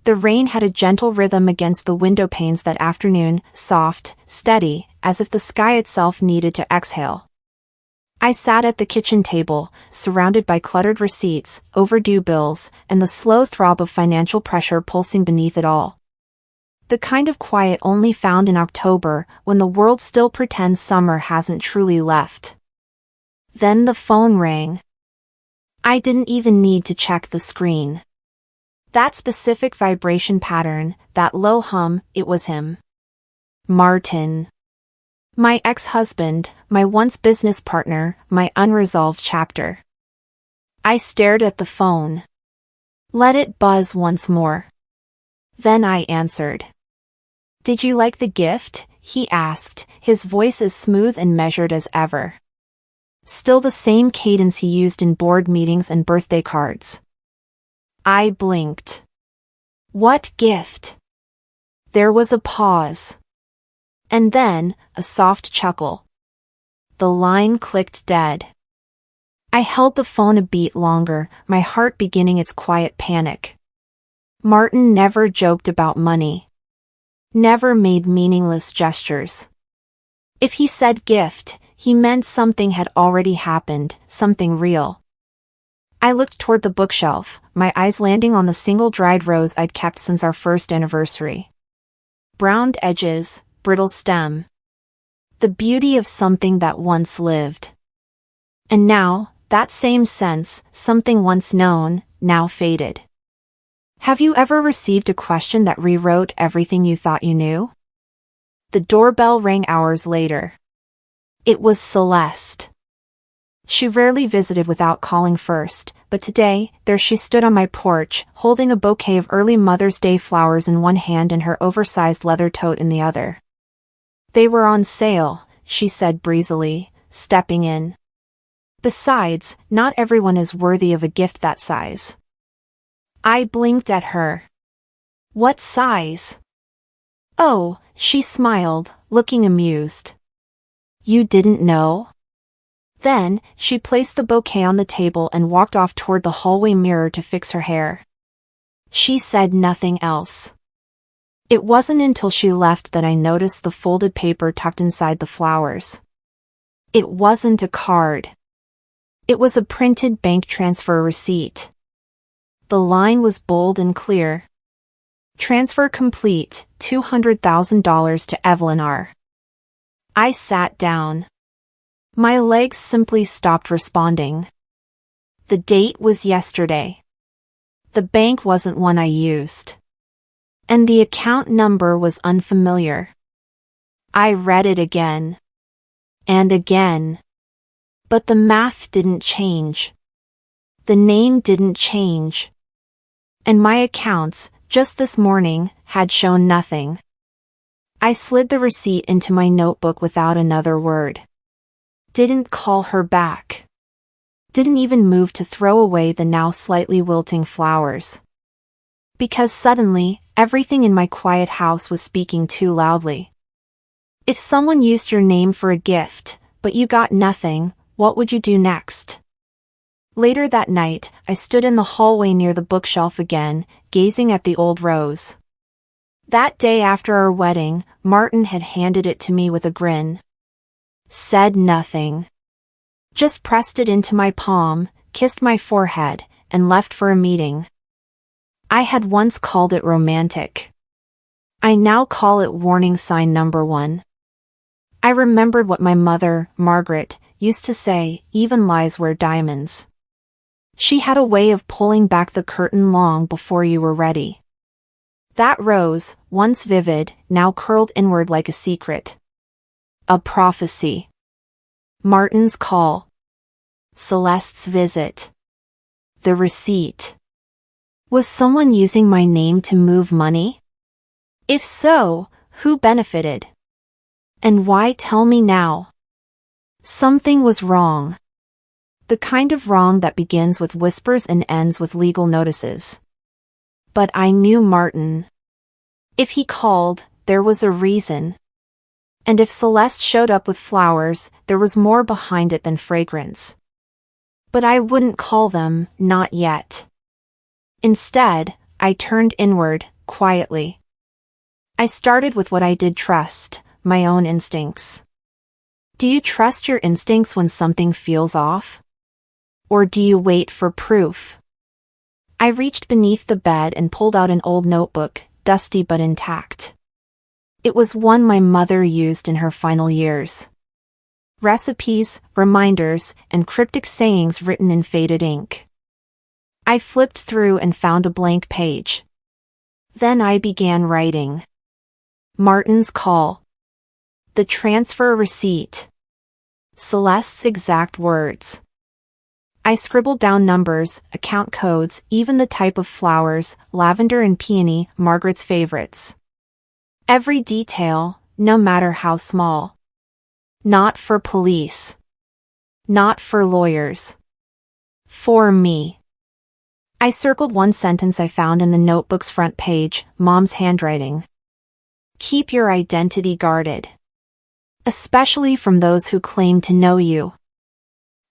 The rain had a gentle rhythm against the window panes that afternoon, soft, steady, as if the sky itself needed to exhale. I sat at the kitchen table, surrounded by cluttered receipts, overdue bills, and the slow throb of financial pressure pulsing beneath it all. The kind of quiet only found in October, when the world still pretends summer hasn't truly left. Then the phone rang. I didn't even need to check the screen. That specific vibration pattern, that low hum, it was him. Martin. My ex-husband, my once business partner, my unresolved chapter. I stared at the phone. Let it buzz once more. Then I answered. Did you like the gift? He asked, his voice as smooth and measured as ever. Still the same cadence he used in board meetings and birthday cards. I blinked. What gift? There was a pause. And then, a soft chuckle. The line clicked dead. I held the phone a beat longer, my heart beginning its quiet panic. Martin never joked about money. Never made meaningless gestures. If he said gift, he meant something had already happened, something real. I looked toward the bookshelf, my eyes landing on the single dried rose I'd kept since our first anniversary. Browned edges, brittle stem. The beauty of something that once lived. And now, that same sense, something once known, now faded. Have you ever received a question that rewrote everything you thought you knew? The doorbell rang hours later. It was Celeste. She rarely visited without calling first, but today, there she stood on my porch, holding a bouquet of early Mother's Day flowers in one hand and her oversized leather tote in the other. They were on sale, she said breezily, stepping in. Besides, not everyone is worthy of a gift that size. I blinked at her. What size? Oh, she smiled, looking amused. You didn't know? Then, she placed the bouquet on the table and walked off toward the hallway mirror to fix her hair. She said nothing else. It wasn't until she left that I noticed the folded paper tucked inside the flowers. It wasn't a card. It was a printed bank transfer receipt. The line was bold and clear. Transfer complete, $200,000 to Evelyn R. I sat down. My legs simply stopped responding. The date was yesterday. The bank wasn't one I used. And the account number was unfamiliar. I read it again. And again. But the math didn't change. The name didn't change. And my accounts, just this morning, had shown nothing. I slid the receipt into my notebook without another word. Didn't call her back. Didn't even move to throw away the now slightly wilting flowers. Because suddenly, everything in my quiet house was speaking too loudly. If someone used your name for a gift, but you got nothing, what would you do next? Later that night, I stood in the hallway near the bookshelf again, gazing at the old rose. That day after our wedding, Martin had handed it to me with a grin. Said nothing. Just pressed it into my palm, kissed my forehead, and left for a meeting. I had once called it romantic. I now call it warning sign number 1. I remembered what my mother, Margaret, used to say, even lies wear diamonds. She had a way of pulling back the curtain long before you were ready. That rose, once vivid, now curled inward like a secret. A prophecy. Martin's call. Celeste's visit. The receipt. Was someone using my name to move money? If so, who benefited? And why tell me now? Something was wrong. The kind of wrong that begins with whispers and ends with legal notices. But I knew Martin. If he called, there was a reason. And if Celeste showed up with flowers, there was more behind it than fragrance. But I wouldn't call them, not yet. Instead, I turned inward, quietly. I started with what I did trust, my own instincts. Do you trust your instincts when something feels off? Or do you wait for proof? I reached beneath the bed and pulled out an old notebook, dusty but intact. It was one my mother used in her final years. Recipes, reminders, and cryptic sayings written in faded ink. I flipped through and found a blank page. Then I began writing. Martin's call. The transfer receipt. Celeste's exact words. I scribbled down numbers, account codes, even the type of flowers, lavender and peony, Margaret's favorites. Every detail, no matter how small. Not for police. Not for lawyers. For me. I circled one sentence I found in the notebook's front page, Mom's handwriting. Keep your identity guarded. Especially from those who claim to know you.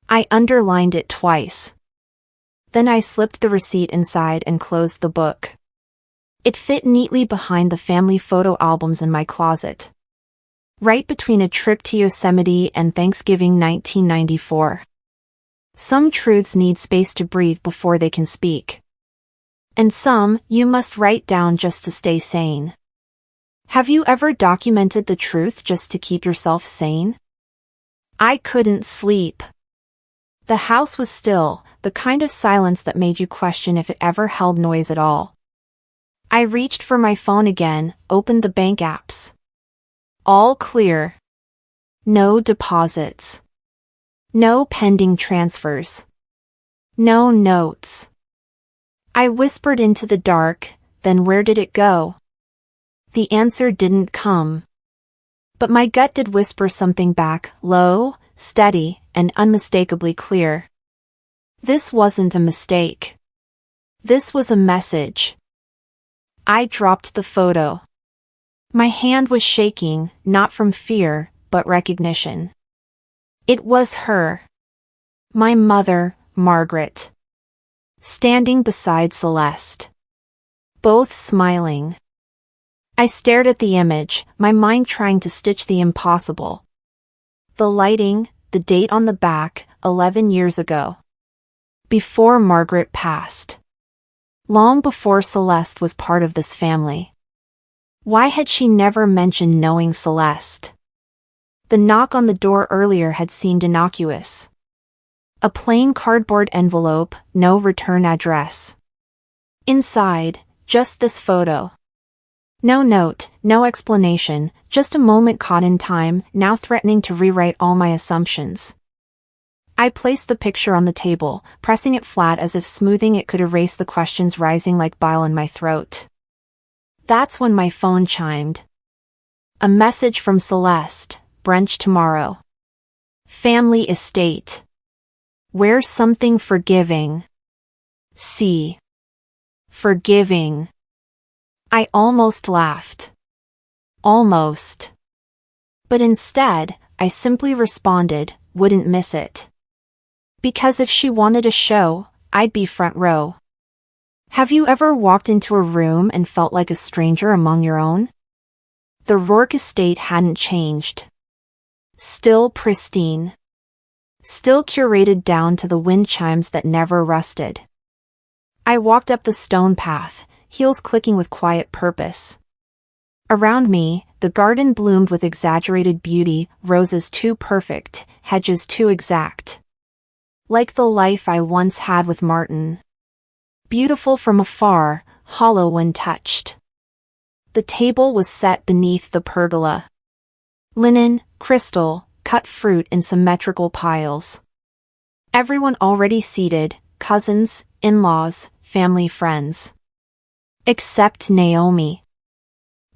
I underlined it twice. Then I slipped the receipt inside and closed the book. It fit neatly behind the family photo albums in my closet. Right between a trip to Yosemite and Thanksgiving 1994. Some truths need space to breathe before they can speak. And some you must write down just to stay sane. Have you ever documented the truth just to keep yourself sane? I couldn't sleep. The house was still, the kind of silence that made you question if it ever held noise at all. I reached for my phone again, opened the bank apps. All clear. No deposits. No pending transfers. No notes. I whispered into the dark, then where did it go? The answer didn't come. But my gut did whisper something back, low, steady, and unmistakably clear. This wasn't a mistake. This was a message. I dropped the photo. My hand was shaking, not from fear, but recognition. It was her. My mother, Margaret. Standing beside Celeste. Both smiling. I stared at the image, my mind trying to stitch the impossible. The lighting, the date on the back, 11 years ago. Before Margaret passed. Long before Celeste was part of this family. Why had she never mentioned knowing Celeste? The knock on the door earlier had seemed innocuous. A plain cardboard envelope, no return address. Inside, just this photo. No note, no explanation, just a moment caught in time, now threatening to rewrite all my assumptions. I placed the picture on the table, pressing it flat as if smoothing it could erase the questions rising like bile in my throat. That's when my phone chimed. A message from Celeste, brunch tomorrow. Family estate. Where's something forgiving? See. Forgiving. I almost laughed. Almost. But instead, I simply responded, wouldn't miss it. Because if she wanted a show, I'd be front row. Have you ever walked into a room and felt like a stranger among your own? The Rourke estate hadn't changed. Still pristine. Still curated down to the wind chimes that never rusted. I walked up the stone path, heels clicking with quiet purpose. Around me, the garden bloomed with exaggerated beauty, roses too perfect, hedges too exact. Like the life I once had with Martin. Beautiful from afar, hollow when touched. The table was set beneath the pergola. Linen, crystal, cut fruit in symmetrical piles. Everyone already seated, cousins, in-laws, family friends. Except Naomi.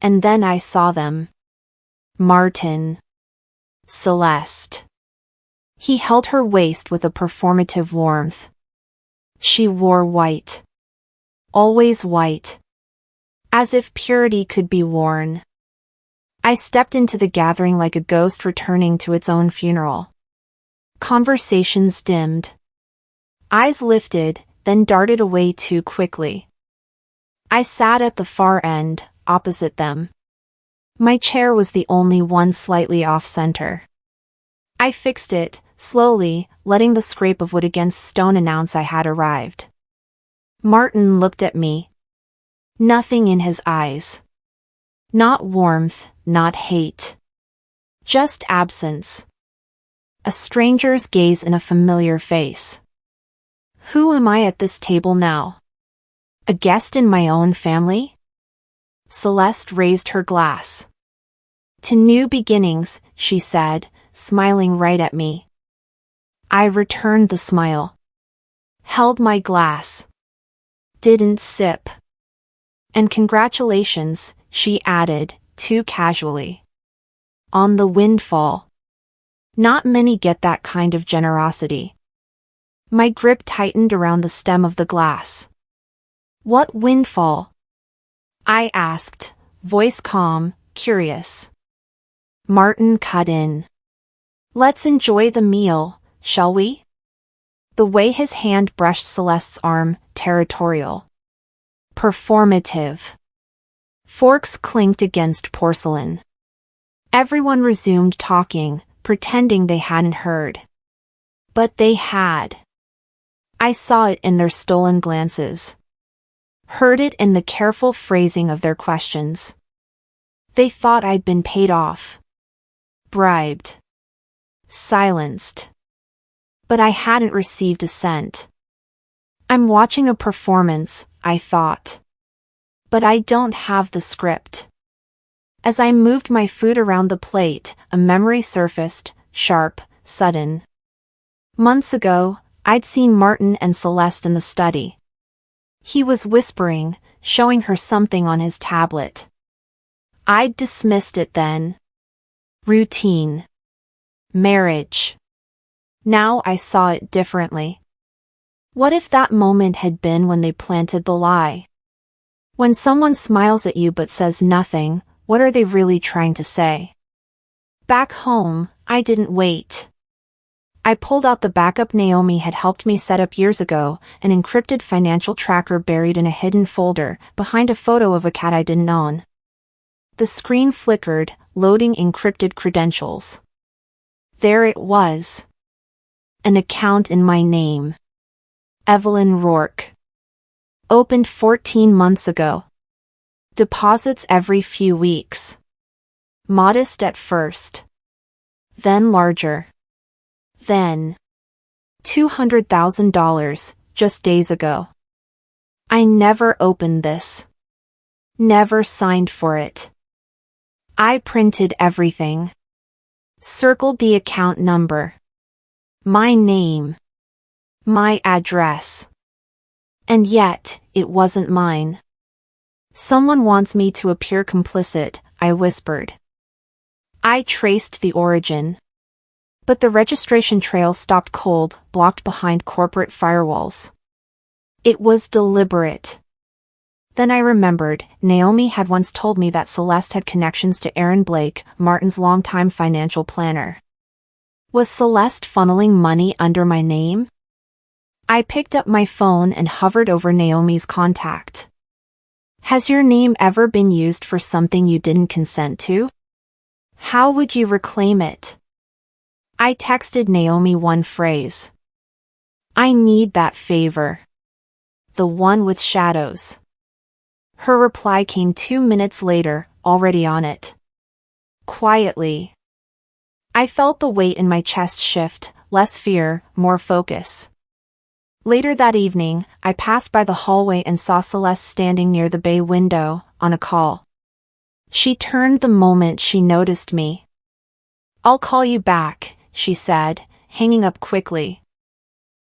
And then I saw them. Martin. Celeste. He held her waist with a performative warmth. She wore white. Always white. As if purity could be worn. I stepped into the gathering like a ghost returning to its own funeral. Conversations dimmed. Eyes lifted, then darted away too quickly. I sat at the far end, opposite them. My chair was the only one slightly off-center. I fixed it, slowly, letting the scrape of wood against stone announce I had arrived. Martin looked at me. Nothing in his eyes. Not warmth, not hate. Just absence. A stranger's gaze in a familiar face. Who am I at this table now? A guest in my own family? Celeste raised her glass. To new beginnings, she said, smiling right at me. I returned the smile. Held my glass. Didn't sip. And congratulations, she added, too casually. On the windfall. Not many get that kind of generosity. My grip tightened around the stem of the glass. What windfall? I asked, voice calm, curious. Martin cut in. Let's enjoy the meal, shall we? The way his hand brushed Celeste's arm, territorial. Performative. Forks clinked against porcelain. Everyone resumed talking, pretending they hadn't heard. But they had. I saw it in their stolen glances. Heard it in the careful phrasing of their questions. They thought I'd been paid off. Bribed. Silenced. But I hadn't received a cent. I'm watching a performance, I thought. But I don't have the script. As I moved my food around the plate, a memory surfaced, sharp, sudden. Months ago, I'd seen Martin and Celeste in the study. He was whispering, showing her something on his tablet. I'd dismissed it then. Routine. Marriage. Now I saw it differently. What if that moment had been when they planted the lie? When someone smiles at you but says nothing, what are they really trying to say? Back home, I didn't wait. I pulled out the backup Naomi had helped me set up years ago, an encrypted financial tracker buried in a hidden folder, behind a photo of a cat I didn't own. The screen flickered, loading encrypted credentials. There it was. An account in my name. Evelyn Rourke. Opened 14 months ago. Deposits every few weeks. Modest at first. Then larger. Then. $200,000, just days ago. I never opened this. Never signed for it. I printed everything. Circled the account number. My name. My address. And yet, it wasn't mine. Someone wants me to appear complicit, I whispered. I traced the origin. But the registration trail stopped cold, blocked behind corporate firewalls. It was deliberate. Then I remembered, Naomi had once told me that Celeste had connections to Aaron Blake, Martin's longtime financial planner. Was Celeste funneling money under my name? I picked up my phone and hovered over Naomi's contact. Has your name ever been used for something you didn't consent to? How would you reclaim it? I texted Naomi one phrase. I need that favor. The one with shadows. Her reply came 2 minutes later, already on it. Quietly. I felt the weight in my chest shift, less fear, more focus. Later that evening, I passed by the hallway and saw Celeste standing near the bay window, on a call. She turned the moment she noticed me. I'll call you back, she said, hanging up quickly.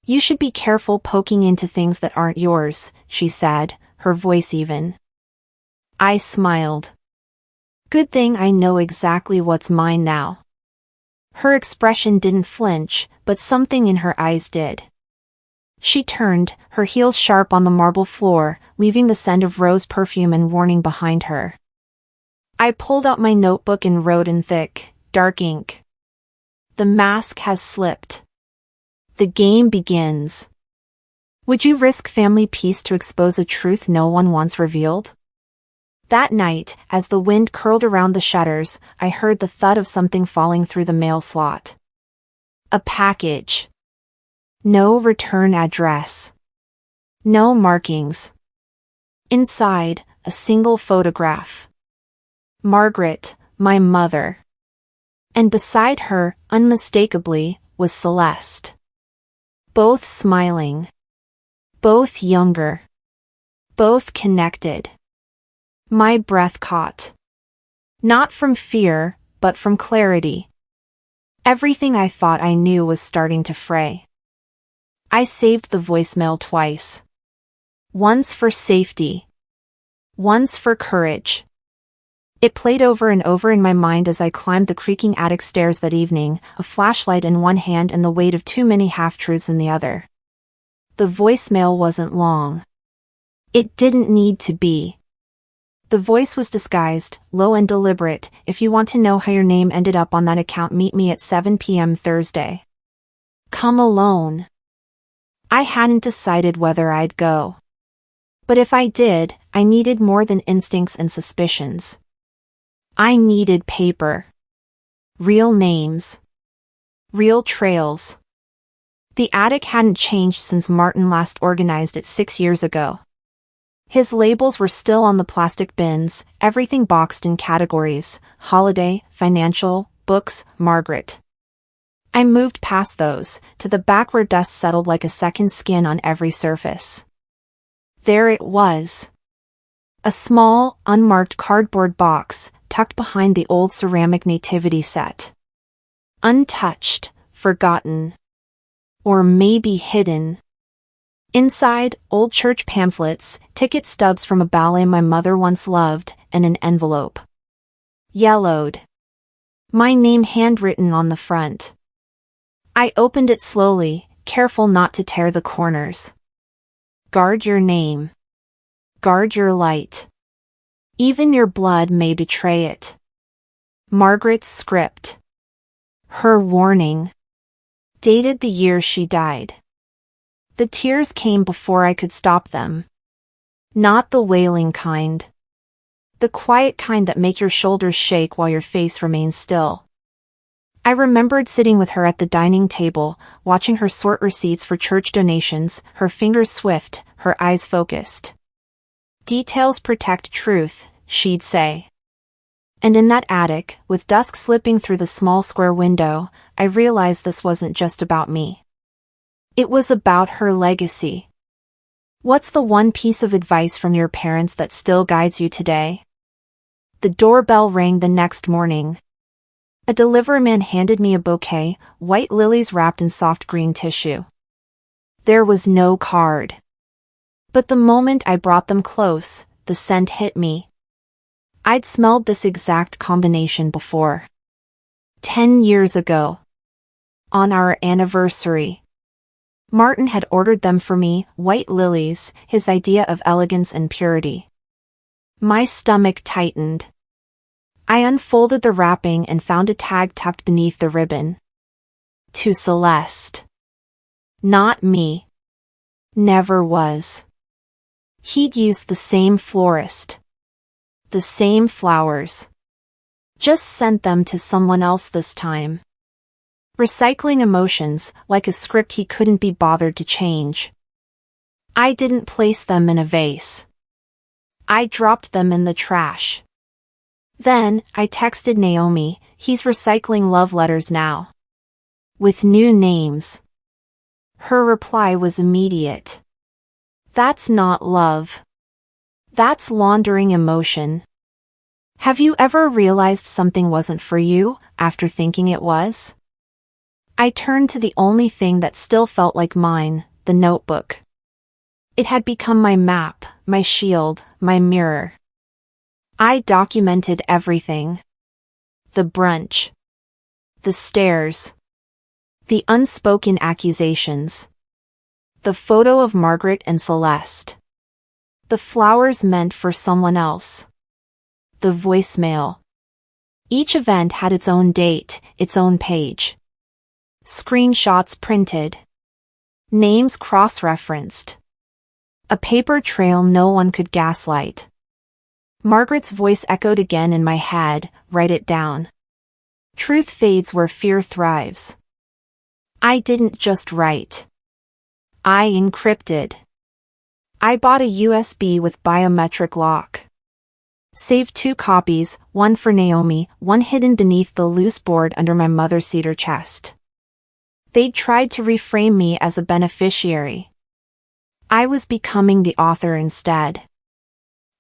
You should be careful poking into things that aren't yours, she said, her voice even. I smiled. Good thing I know exactly what's mine now. Her expression didn't flinch, but something in her eyes did. She turned, her heels sharp on the marble floor, leaving the scent of rose perfume and warning behind her. I pulled out my notebook and wrote in thick, dark ink. The mask has slipped. The game begins. Would you risk family peace to expose a truth no one once revealed? That night, as the wind curled around the shutters, I heard the thud of something falling through the mail slot. A package. No return address. No markings. Inside, a single photograph. Margaret, my mother. And beside her, unmistakably, was Celeste. Both smiling. Both younger. Both connected. My breath caught. Not from fear, but from clarity. Everything I thought I knew was starting to fray. I saved the voicemail twice. Once for safety. Once for courage. It played over and over in my mind as I climbed the creaking attic stairs that evening, a flashlight in one hand and the weight of too many half-truths in the other. The voicemail wasn't long. It didn't need to be. The voice was disguised, low and deliberate. If you want to know how your name ended up on that account, meet me at 7 p.m. Thursday. Come alone. I hadn't decided whether I'd go. But if I did, I needed more than instincts and suspicions. I needed paper. Real names. Real trails. The attic hadn't changed since Martin last organized it 6 years ago. His labels were still on the plastic bins, everything boxed in categories: holiday, financial, books, Margaret. I moved past those, to the back where dust settled like a second skin on every surface. There it was. A small, unmarked cardboard box, tucked behind the old ceramic nativity set. Untouched, forgotten. Or maybe hidden. Inside, old church pamphlets, ticket stubs from a ballet my mother once loved, and an envelope. Yellowed. My name handwritten on the front. I opened it slowly, careful not to tear the corners. Guard your name. Guard your light. Even your blood may betray it. Margaret's script. Her warning. Dated the year she died. The tears came before I could stop them. Not the wailing kind. The quiet kind that make your shoulders shake while your face remains still. I remembered sitting with her at the dining table, watching her sort receipts for church donations, her fingers swift, her eyes focused. Details protect truth, she'd say. And in that attic, with dusk slipping through the small square window, I realized this wasn't just about me. It was about her legacy. What's the one piece of advice from your parents that still guides you today? The doorbell rang the next morning. A delivery man handed me a bouquet, white lilies wrapped in soft green tissue. There was no card. But the moment I brought them close, the scent hit me. I'd smelled this exact combination before. 10 years ago. On our anniversary. Martin had ordered them for me, white lilies, his idea of elegance and purity. My stomach tightened. I unfolded the wrapping and found a tag tucked beneath the ribbon. To Celeste. Not me. Never was. He'd used the same florist. The same flowers. Just sent them to someone else this time. Recycling emotions, like a script he couldn't be bothered to change. I didn't place them in a vase. I dropped them in the trash. Then, I texted Naomi, he's recycling love letters now. With new names. Her reply was immediate. That's not love. That's laundering emotion. Have you ever realized something wasn't for you, after thinking it was? I turned to the only thing that still felt like mine, the notebook. It had become my map, my shield, my mirror. I documented everything. The brunch. The stairs. The unspoken accusations. The photo of Margaret and Celeste. The flowers meant for someone else. The voicemail. Each event had its own date, its own page. Screenshots printed. Names cross-referenced. A paper trail no one could gaslight. Margaret's voice echoed again in my head, write it down. Truth fades where fear thrives. I didn't just write. I encrypted. I bought a USB with biometric lock. Saved 2 copies, one for Naomi, one hidden beneath the loose board under my mother's cedar chest. They'd tried to reframe me as a beneficiary. I was becoming the author instead.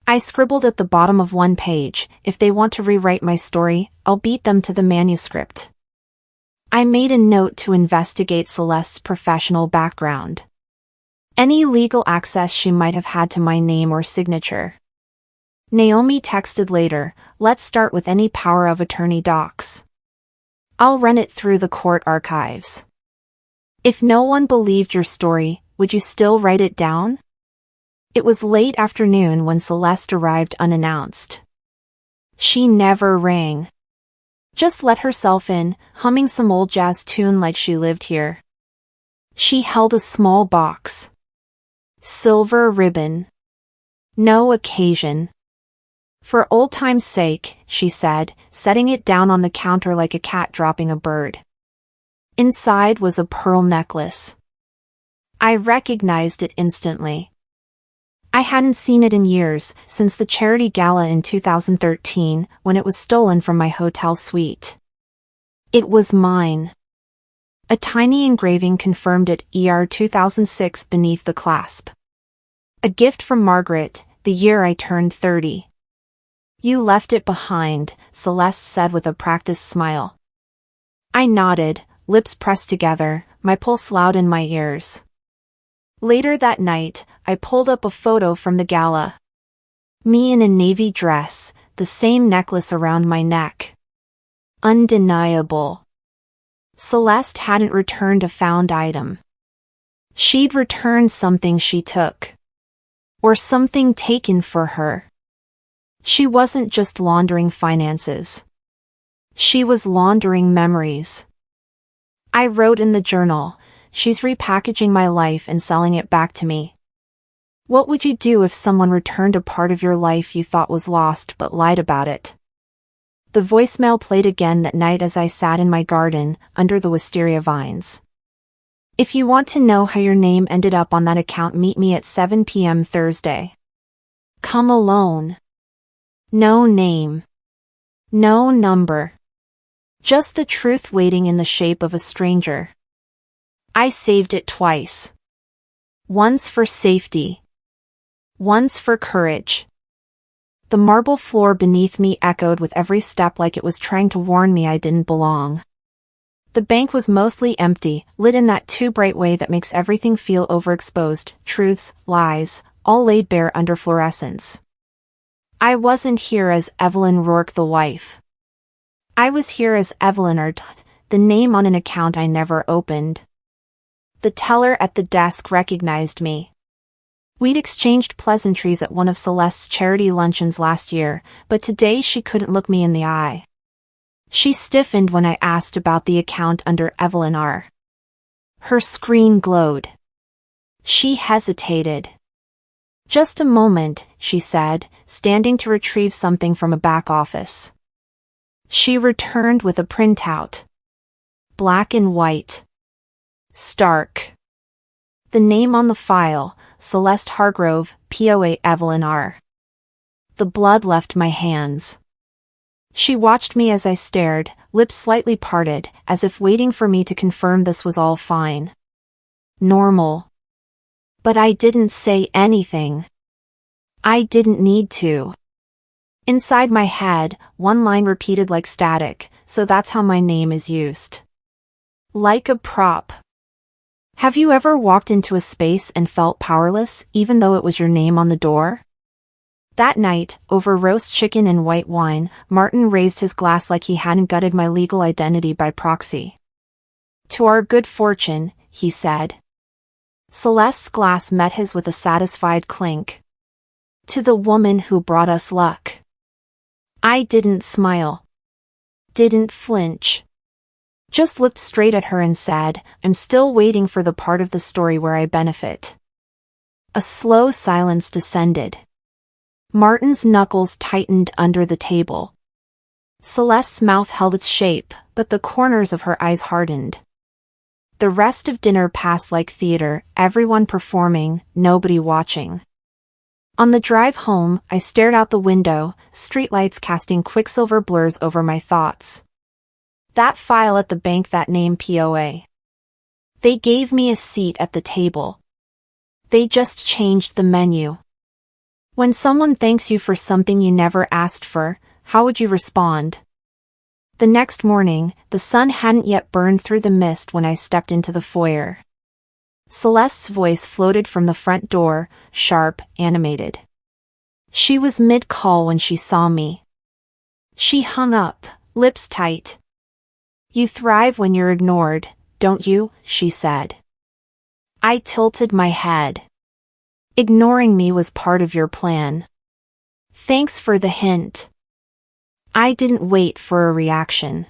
I scribbled at the bottom of one page, if they want to rewrite my story, I'll beat them to the manuscript. I made a note to investigate Celeste's professional background. Any legal access she might have had to my name or signature. Naomi texted later, let's start with any power of attorney docs. I'll run it through the court archives. If no one believed your story, would you still write it down? It was late afternoon when Celeste arrived unannounced. She never rang. Just let herself in, humming some old jazz tune like she lived here. She held a small box. Silver ribbon. No occasion. For old time's sake, she said, setting it down on the counter like a cat dropping a bird. Inside was a pearl necklace. I recognized it instantly. I hadn't seen it in years, since the charity gala in 2013, when it was stolen from my hotel suite. It was mine. A tiny engraving confirmed it, ER 2006 beneath the clasp. A gift from Margaret, the year I turned 30. You left it behind, Celeste said with a practiced smile. I nodded, lips pressed together, my pulse loud in my ears. Later that night, I pulled up a photo from the gala. Me in a navy dress, the same necklace around my neck. Undeniable. Celeste hadn't returned a found item. She'd returned something she took. Or something taken for her. She wasn't just laundering finances. She was laundering memories. I wrote in the journal, she's repackaging my life and selling it back to me. What would you do if someone returned a part of your life you thought was lost but lied about it? The voicemail played again that night as I sat in my garden, under the wisteria vines. If you want to know how your name ended up on that account, meet me at 7 p.m. Thursday. Come alone. No name. No number. Just the truth waiting in the shape of a stranger. I saved it twice. Once for safety. Once for courage. The marble floor beneath me echoed with every step like it was trying to warn me I didn't belong. The bank was mostly empty, lit in that too bright way that makes everything feel overexposed, truths, lies, all laid bare under fluorescence. I wasn't here as Evelyn Rourke the wife. I was here as Evelyn Ard, the name on an account I never opened. The teller at the desk recognized me. We'd exchanged pleasantries at one of Celeste's charity luncheons last year, but today she couldn't look me in the eye. She stiffened when I asked about the account under Evelyn R. Her screen glowed. She hesitated. Just a moment, she said, standing to retrieve something from a back office. She returned with a printout. Black and white. Stark. The name on the file, Celeste Hargrove, POA Evelyn R. The blood left my hands. She watched me as I stared, lips slightly parted, as if waiting for me to confirm this was all fine. Normal. But I didn't say anything. I didn't need to. Inside my head, one line repeated like static, so that's how my name is used. Like a prop. Have you ever walked into a space and felt powerless, even though it was your name on the door? That night, over roast chicken and white wine, Martin raised his glass like he hadn't gutted my legal identity by proxy. To our good fortune, he said. Celeste's glass met his with a satisfied clink. To the woman who brought us luck. I didn't smile. Didn't flinch. Just looked straight at her and said, "I'm still waiting for the part of the story where I benefit." A slow silence descended. Martin's knuckles tightened under the table. Celeste's mouth held its shape, but the corners of her eyes hardened. The rest of dinner passed like theater, everyone performing, nobody watching. On the drive home, I stared out the window, streetlights casting quicksilver blurs over my thoughts. That file at the bank, that name POA. They gave me a seat at the table. They just changed the menu. When someone thanks you for something you never asked for, how would you respond? The next morning, the sun hadn't yet burned through the mist when I stepped into the foyer. Celeste's voice floated from the front door, sharp, animated. She was mid-call when she saw me. She hung up, lips tight. "You thrive when you're ignored, don't you?" she said. I tilted my head. "Ignoring me was part of your plan. Thanks for the hint." I didn't wait for a reaction.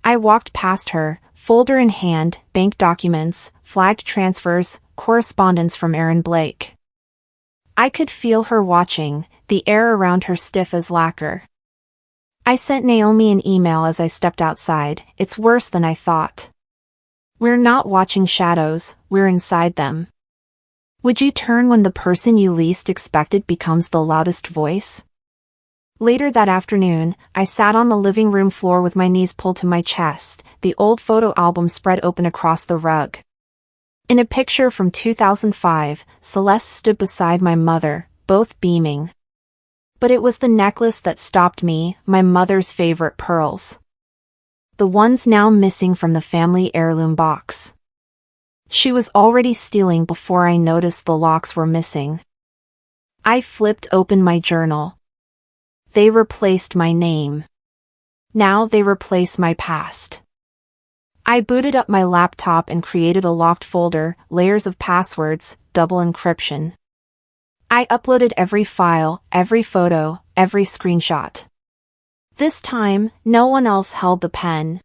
I walked past her, folder in hand, bank documents, flagged transfers, correspondence from Aaron Blake. I could feel her watching, the air around her stiff as lacquer. I sent Naomi an email as I stepped outside. "It's worse than I thought. We're not watching shadows, we're inside them. Would you turn when the person you least expected becomes the loudest voice?" Later that afternoon, I sat on the living room floor with my knees pulled to my chest, the old photo album spread open across the rug. In a picture from 2005, Celeste stood beside my mother, both beaming. But it was the necklace that stopped me, my mother's favorite pearls. The ones now missing from the family heirloom box. She was already stealing before I noticed the locks were missing. I flipped open my journal. They replaced my name. Now they replace my past. I booted up my laptop and created a locked folder, layers of passwords, double encryption. I uploaded every file, every photo, every screenshot. This time, no one else held the pen.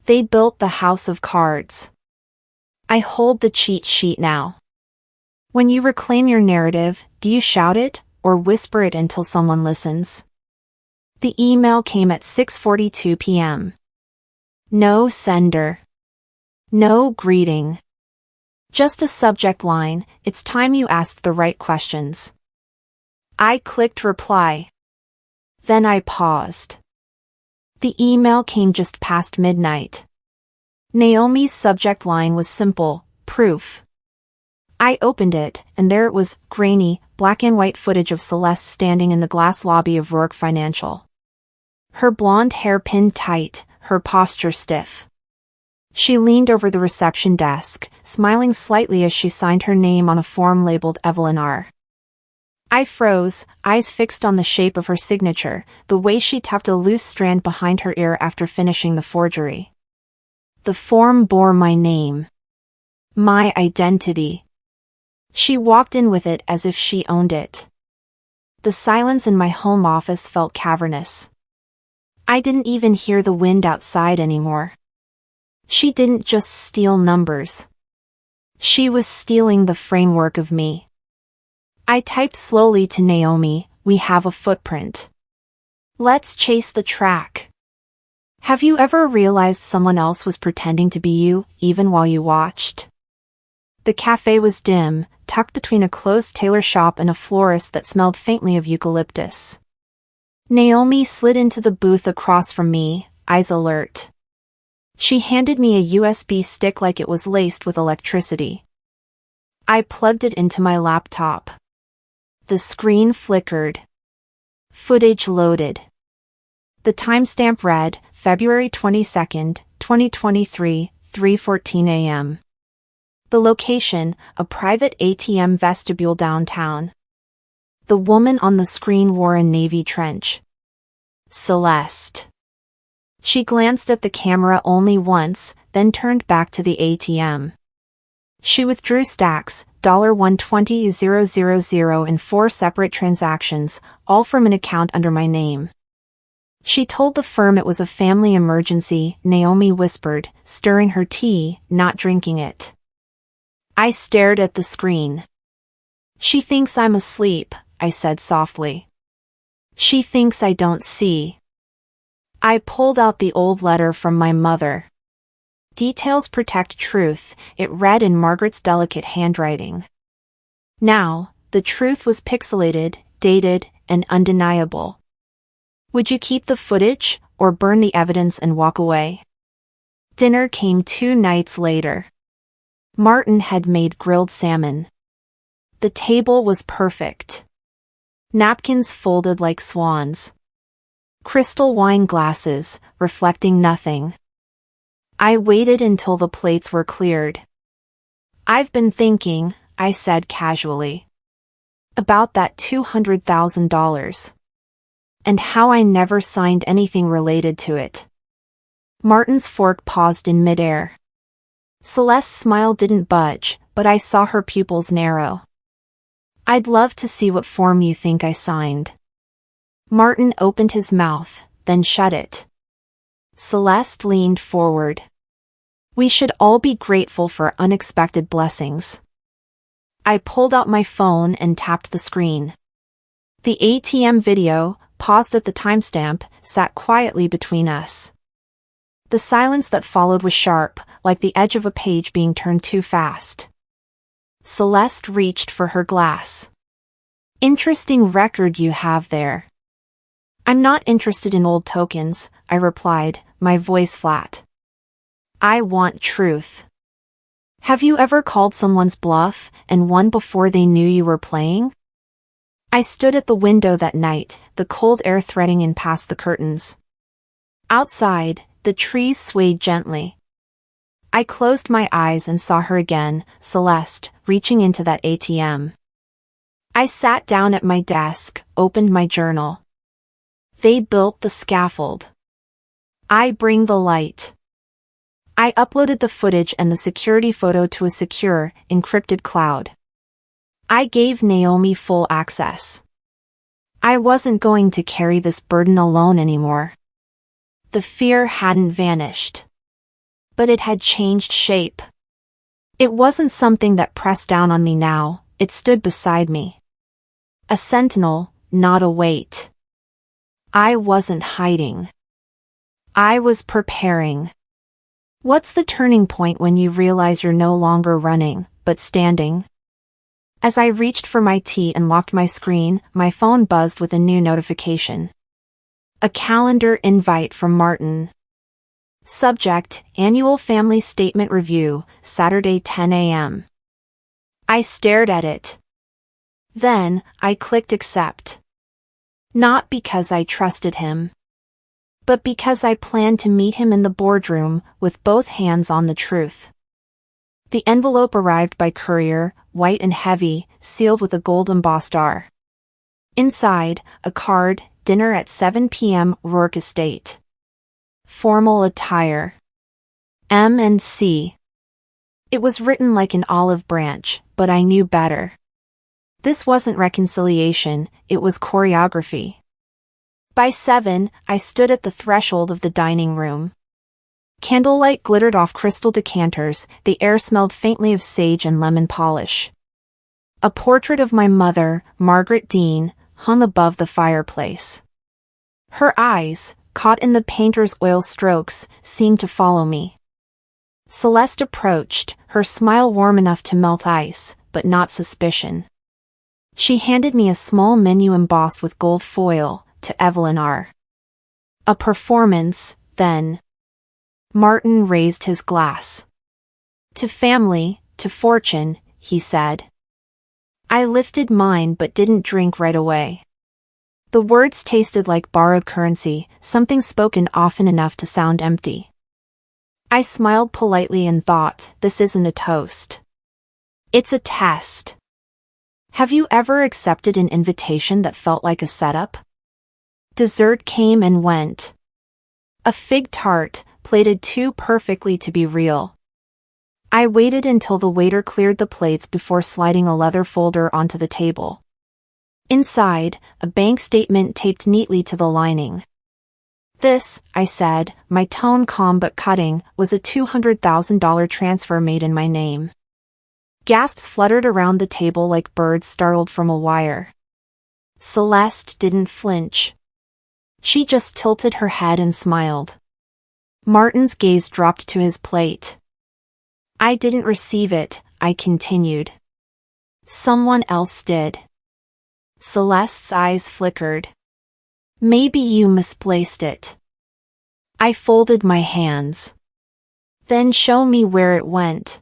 They built the house of cards. I hold the cheat sheet now. When you reclaim your narrative, do you shout it, or whisper it until someone listens? The email came at 6:42 p.m. No sender. No greeting. Just a subject line, "It's time you asked the right questions." I clicked reply. Then I paused. The email came just past midnight. Naomi's subject line was simple, proof. I opened it, and there it was, grainy, black and white footage of Celeste standing in the glass lobby of Rourke Financial. Her blonde hair pinned tight, her posture stiff. She leaned over the reception desk, smiling slightly as she signed her name on a form labeled Evelyn R. I froze, eyes fixed on the shape of her signature, the way she tucked a loose strand behind her ear after finishing the forgery. The form bore my name. My identity. She walked in with it as if she owned it. The silence in my home office felt cavernous. I didn't even hear the wind outside anymore. She didn't just steal numbers. She was stealing the framework of me. I typed slowly to Naomi, "We have a footprint. Let's chase the track." Have you ever realized someone else was pretending to be you, even while you watched? The cafe was dim, tucked between a closed tailor shop and a florist that smelled faintly of eucalyptus. Naomi slid into the booth across from me, eyes alert. She handed me a USB stick like it was laced with electricity. I plugged it into my laptop. The screen flickered. Footage loaded. The timestamp read, February 22nd, 2023, 3:14 a.m. The location, a private ATM vestibule downtown. The woman on the screen wore a navy trench. Celeste. She glanced at the camera only once, then turned back to the ATM. She withdrew stacks, $120,000 in 4 separate transactions, all from an account under my name. She told the firm it was a family emergency, Naomi whispered, stirring her tea, not drinking it. I stared at the screen. She thinks I'm asleep, I said softly. She thinks I don't see. I pulled out the old letter from my mother. Details protect truth, it read in Margaret's delicate handwriting. Now, the truth was pixelated, dated, and undeniable. Would you keep the footage, or burn the evidence and walk away? Dinner came 2 nights later. Martin had made grilled salmon. The table was perfect. Napkins folded like swans. Crystal wine glasses, reflecting nothing. I waited until the plates were cleared. I've been thinking, I said casually, about that $200,000. And how I never signed anything related to it. Martin's fork paused in midair. Celeste's smile didn't budge, but I saw her pupils narrow. I'd love to see what form you think I signed. Martin opened his mouth, then shut it. Celeste leaned forward. We should all be grateful for unexpected blessings. I pulled out my phone and tapped the screen. The ATM video, paused at the timestamp, sat quietly between us. The silence that followed was sharp, like the edge of a page being turned too fast. Celeste reached for her glass. Interesting record you have there. I'm not interested in old tokens, I replied, my voice flat. I want truth. Have you ever called someone's bluff and won before they knew you were playing? I stood at the window that night, the cold air threading in past the curtains. Outside, the trees swayed gently. I closed my eyes and saw her again, Celeste, reaching into that ATM. I sat down at my desk, opened my journal. They built the scaffold. I bring the light. I uploaded the footage and the security photo to a secure, encrypted cloud. I gave Naomi full access. I wasn't going to carry this burden alone anymore. The fear hadn't vanished. But it had changed shape. It wasn't something that pressed down on me now, it stood beside me. A sentinel, not a weight. I wasn't hiding. I was preparing. What's the turning point when you realize you're no longer running, but standing? As I reached for my tea and locked my screen, my phone buzzed with a new notification. A calendar invite from Martin. Subject, Annual Family Statement Review, Saturday 10 a.m. I stared at it. Then, I clicked accept. Not because I trusted him, but because I planned to meet him in the boardroom, with both hands on the truth. The envelope arrived by courier, white and heavy, sealed with a gold embossed R. Inside, a card, dinner at 7 p.m. Rourke Estate. Formal attire. M&C. It was written like an olive branch, but I knew better. This wasn't reconciliation, it was choreography. By 7, I stood at the threshold of the dining room. Candlelight glittered off crystal decanters, the air smelled faintly of sage and lemon polish. A portrait of my mother, Margaret Dean, hung above the fireplace. Her eyes, caught in the painter's oil strokes, seemed to follow me. Celeste approached, her smile warm enough to melt ice, but not suspicion. She handed me a small menu embossed with gold foil, to Evelyn R. A performance, then. Martin raised his glass. To family, to fortune, he said. I lifted mine but didn't drink right away. The words tasted like borrowed currency, something spoken often enough to sound empty. I smiled politely and thought, this isn't a toast. It's a test. Have you ever accepted an invitation that felt like a setup? Dessert came and went. A fig tart, plated too perfectly to be real. I waited until the waiter cleared the plates before sliding a leather folder onto the table. Inside, a bank statement taped neatly to the lining. This, I said, my tone calm but cutting, was a $200,000 transfer made in my name. Gasps fluttered around the table like birds startled from a wire. Celeste didn't flinch. She just tilted her head and smiled. Martin's gaze dropped to his plate. I didn't receive it, I continued. Someone else did. Celeste's eyes flickered. Maybe you misplaced it. I folded my hands. Then show me where it went.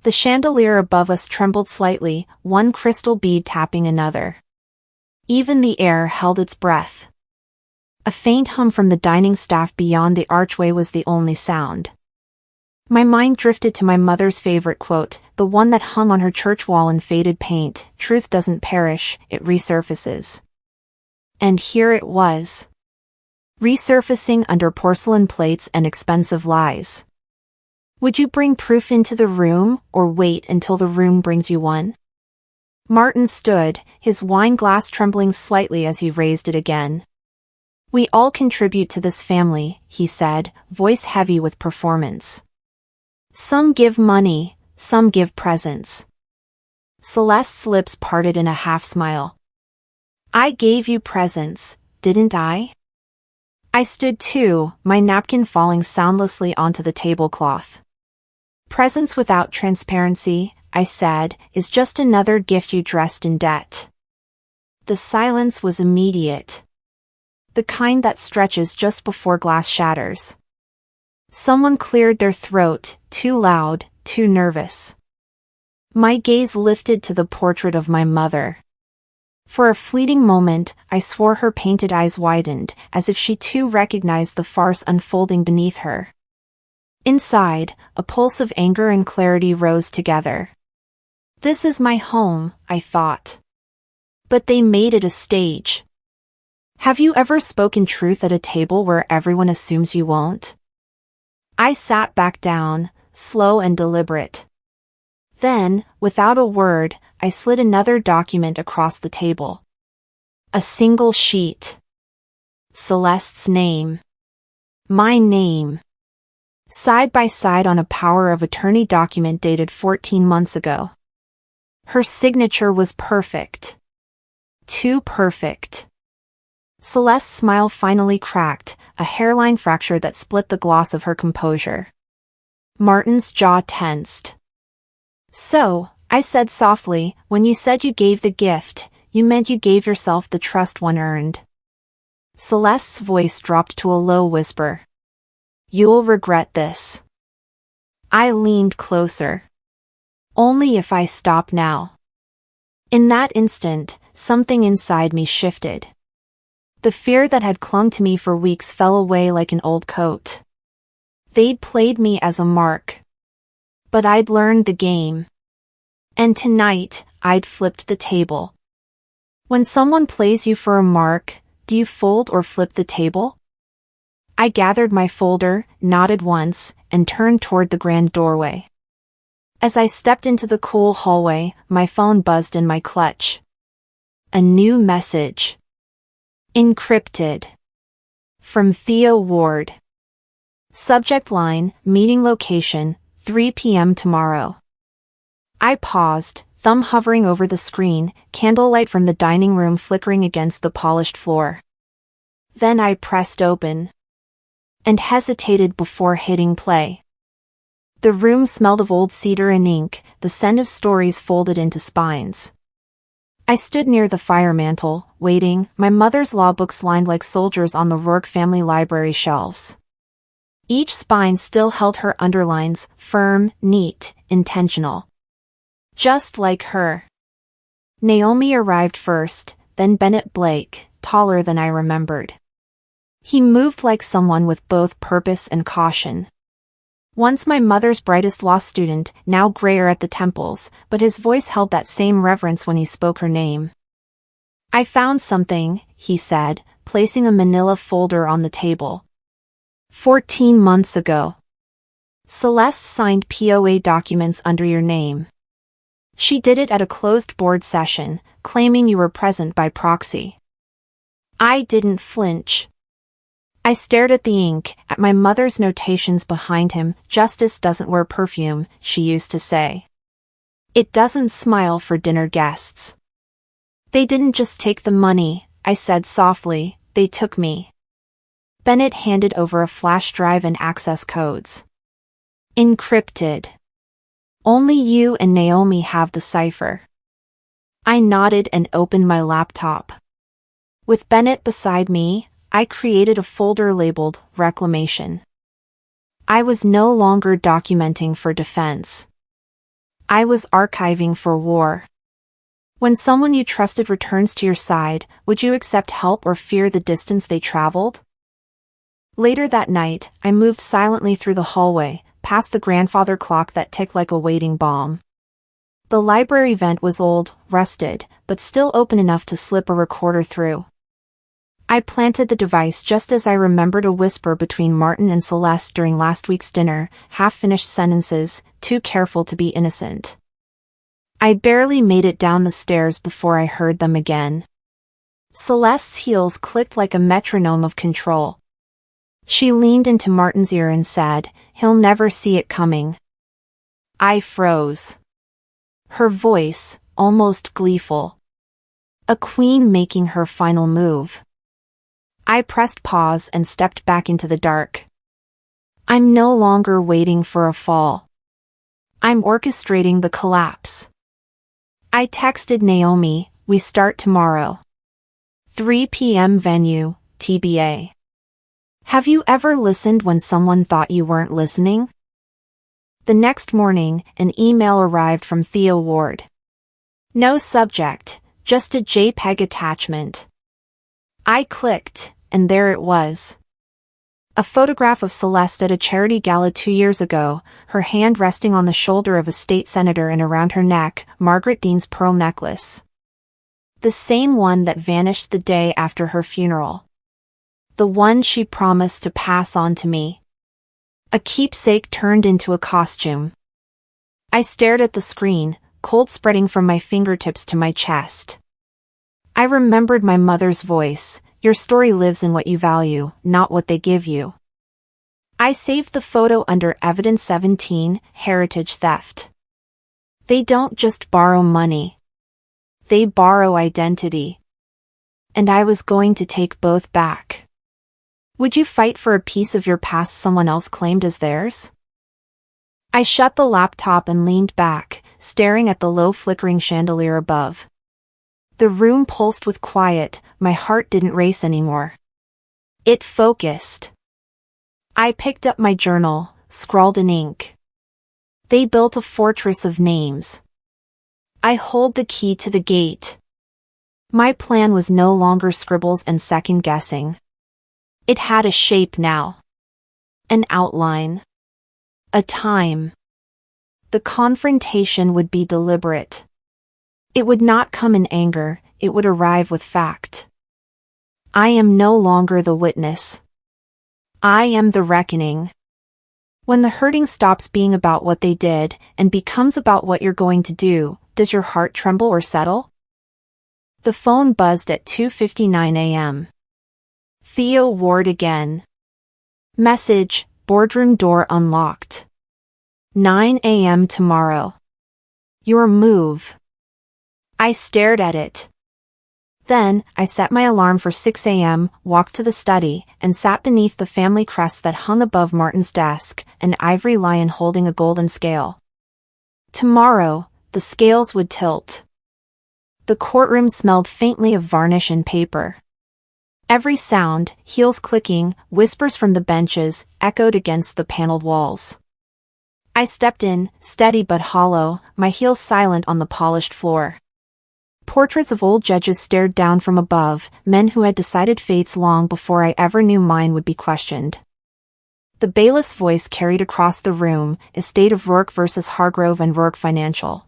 The chandelier above us trembled slightly, one crystal bead tapping another. Even the air held its breath. A faint hum from the dining staff beyond the archway was the only sound. My mind drifted to my mother's favorite quote, the one that hung on her church wall in faded paint, "Truth doesn't perish, it resurfaces." And here it was. Resurfacing under porcelain plates and expensive lies. Would you bring proof into the room, or wait until the room brings you one? Martin stood, his wine glass trembling slightly as he raised it again. We all contribute to this family, he said, voice heavy with performance. Some give money, some give presents. Celeste's lips parted in a half-smile. I gave you presents, didn't I? I stood too, my napkin falling soundlessly onto the tablecloth. Presents without transparency, I said, is just another gift you dressed in debt. The silence was immediate. The kind that stretches just before glass shatters. Someone cleared their throat, too loud, too nervous. My gaze lifted to the portrait of my mother. For a fleeting moment, I swore her painted eyes widened, as if she too recognized the farce unfolding beneath her. Inside, a pulse of anger and clarity rose together. This is my home, I thought. But they made it a stage. Have you ever spoken truth at a table where everyone assumes you won't? I sat back down, slow and deliberate. Then, without a word, I slid another document across the table. A single sheet. Celeste's name. My name. Side by side on a power of attorney document dated 14 months ago. Her signature was perfect. Too perfect. Celeste's smile finally cracked, a hairline fracture that split the gloss of her composure. Martin's jaw tensed. So, I said softly, when you said you gave the gift, you meant you gave yourself the trust one earned. Celeste's voice dropped to a low whisper. You'll regret this. I leaned closer. Only if I stop now. In that instant, something inside me shifted. The fear that had clung to me for weeks fell away like an old coat. They'd played me as a mark. But I'd learned the game. And tonight, I'd flipped the table. When someone plays you for a mark, do you fold or flip the table? I gathered my folder, nodded once, and turned toward the grand doorway. As I stepped into the cool hallway, my phone buzzed in my clutch. A new message. Encrypted. From Theo Ward. Subject line, meeting location, 3 p.m. tomorrow. I paused, thumb hovering over the screen, candlelight from the dining room flickering against the polished floor. Then I pressed open. And hesitated before hitting play. The room smelled of old cedar and ink, the scent of stories folded into spines. I stood near the fire mantel, waiting, my mother's law books lined like soldiers on the Rourke family library shelves. Each spine still held her underlines, firm, neat, intentional. Just like her. Naomi arrived first, then Bennett Blake, taller than I remembered. He moved like someone with both purpose and caution. Once my mother's brightest law student, now grayer at the temples, but his voice held that same reverence when he spoke her name. I found something, he said, placing a manila folder on the table. 14 months ago. Celeste signed POA documents under your name. She did it at a closed board session, claiming you were present by proxy. I didn't flinch. I stared at the ink, at my mother's notations behind him. Justice doesn't wear perfume, she used to say. It doesn't smile for dinner guests. They didn't just take the money, I said softly, they took me. Bennett handed over a flash drive and access codes. Encrypted. Only you and Naomi have the cipher. I nodded and opened my laptop. With Bennett beside me, I created a folder labeled Reclamation. I was no longer documenting for defense. I was archiving for war. When someone you trusted returns to your side, would you accept help or fear the distance they traveled? Later that night, I moved silently through the hallway, past the grandfather clock that ticked like a waiting bomb. The library vent was old, rusted, but still open enough to slip a recorder through. I planted the device just as I remembered a whisper between Martin and Celeste during last week's dinner, half-finished sentences, too careful to be innocent. I barely made it down the stairs before I heard them again. Celeste's heels clicked like a metronome of control. She leaned into Martin's ear and said, "He'll never see it coming." I froze. Her voice, almost gleeful. A queen making her final move. I pressed pause and stepped back into the dark. I'm no longer waiting for a fall. I'm orchestrating the collapse. I texted Naomi, "We start tomorrow. 3 p.m. venue, TBA. Have you ever listened when someone thought you weren't listening?" The next morning, an email arrived from Theo Ward. No subject, just a JPEG attachment. I clicked, and there it was. A photograph of Celeste at a charity gala 2 years ago, her hand resting on the shoulder of a state senator and around her neck, Margaret Dean's pearl necklace. The same one that vanished the day after her funeral. The one she promised to pass on to me. A keepsake turned into a costume. I stared at the screen, cold spreading from my fingertips to my chest. I remembered my mother's voice, "Your story lives in what you value, not what they give you." I saved the photo under Evidence 17, Heritage Theft. They don't just borrow money. They borrow identity. And I was going to take both back. Would you fight for a piece of your past someone else claimed as theirs? I shut the laptop and leaned back, staring at the low flickering chandelier above. The room pulsed with quiet, my heart didn't race anymore. It focused. I picked up my journal, scrawled in ink. They built a fortress of names. I hold the key to the gate. My plan was no longer scribbles and second-guessing. It had a shape now. An outline. A time. The confrontation would be deliberate. It would not come in anger, it would arrive with fact. I am no longer the witness. I am the reckoning. When the hurting stops being about what they did and becomes about what you're going to do, does your heart tremble or settle? The phone buzzed at 2:59 a.m. Theo Ward again. Message, boardroom door unlocked. 9 a.m. tomorrow. Your move. I stared at it. Then, I set my alarm for 6 a.m., walked to the study, and sat beneath the family crest that hung above Martin's desk, an ivory lion holding a golden scale. Tomorrow, the scales would tilt. The courtroom smelled faintly of varnish and paper. Every sound, heels clicking, whispers from the benches, echoed against the paneled walls. I stepped in, steady but hollow, my heels silent on the polished floor. Portraits of old judges stared down from above, men who had decided fates long before I ever knew mine would be questioned. The bailiff's voice carried across the room, Estate of Rourke versus Hargrove and Rourke Financial.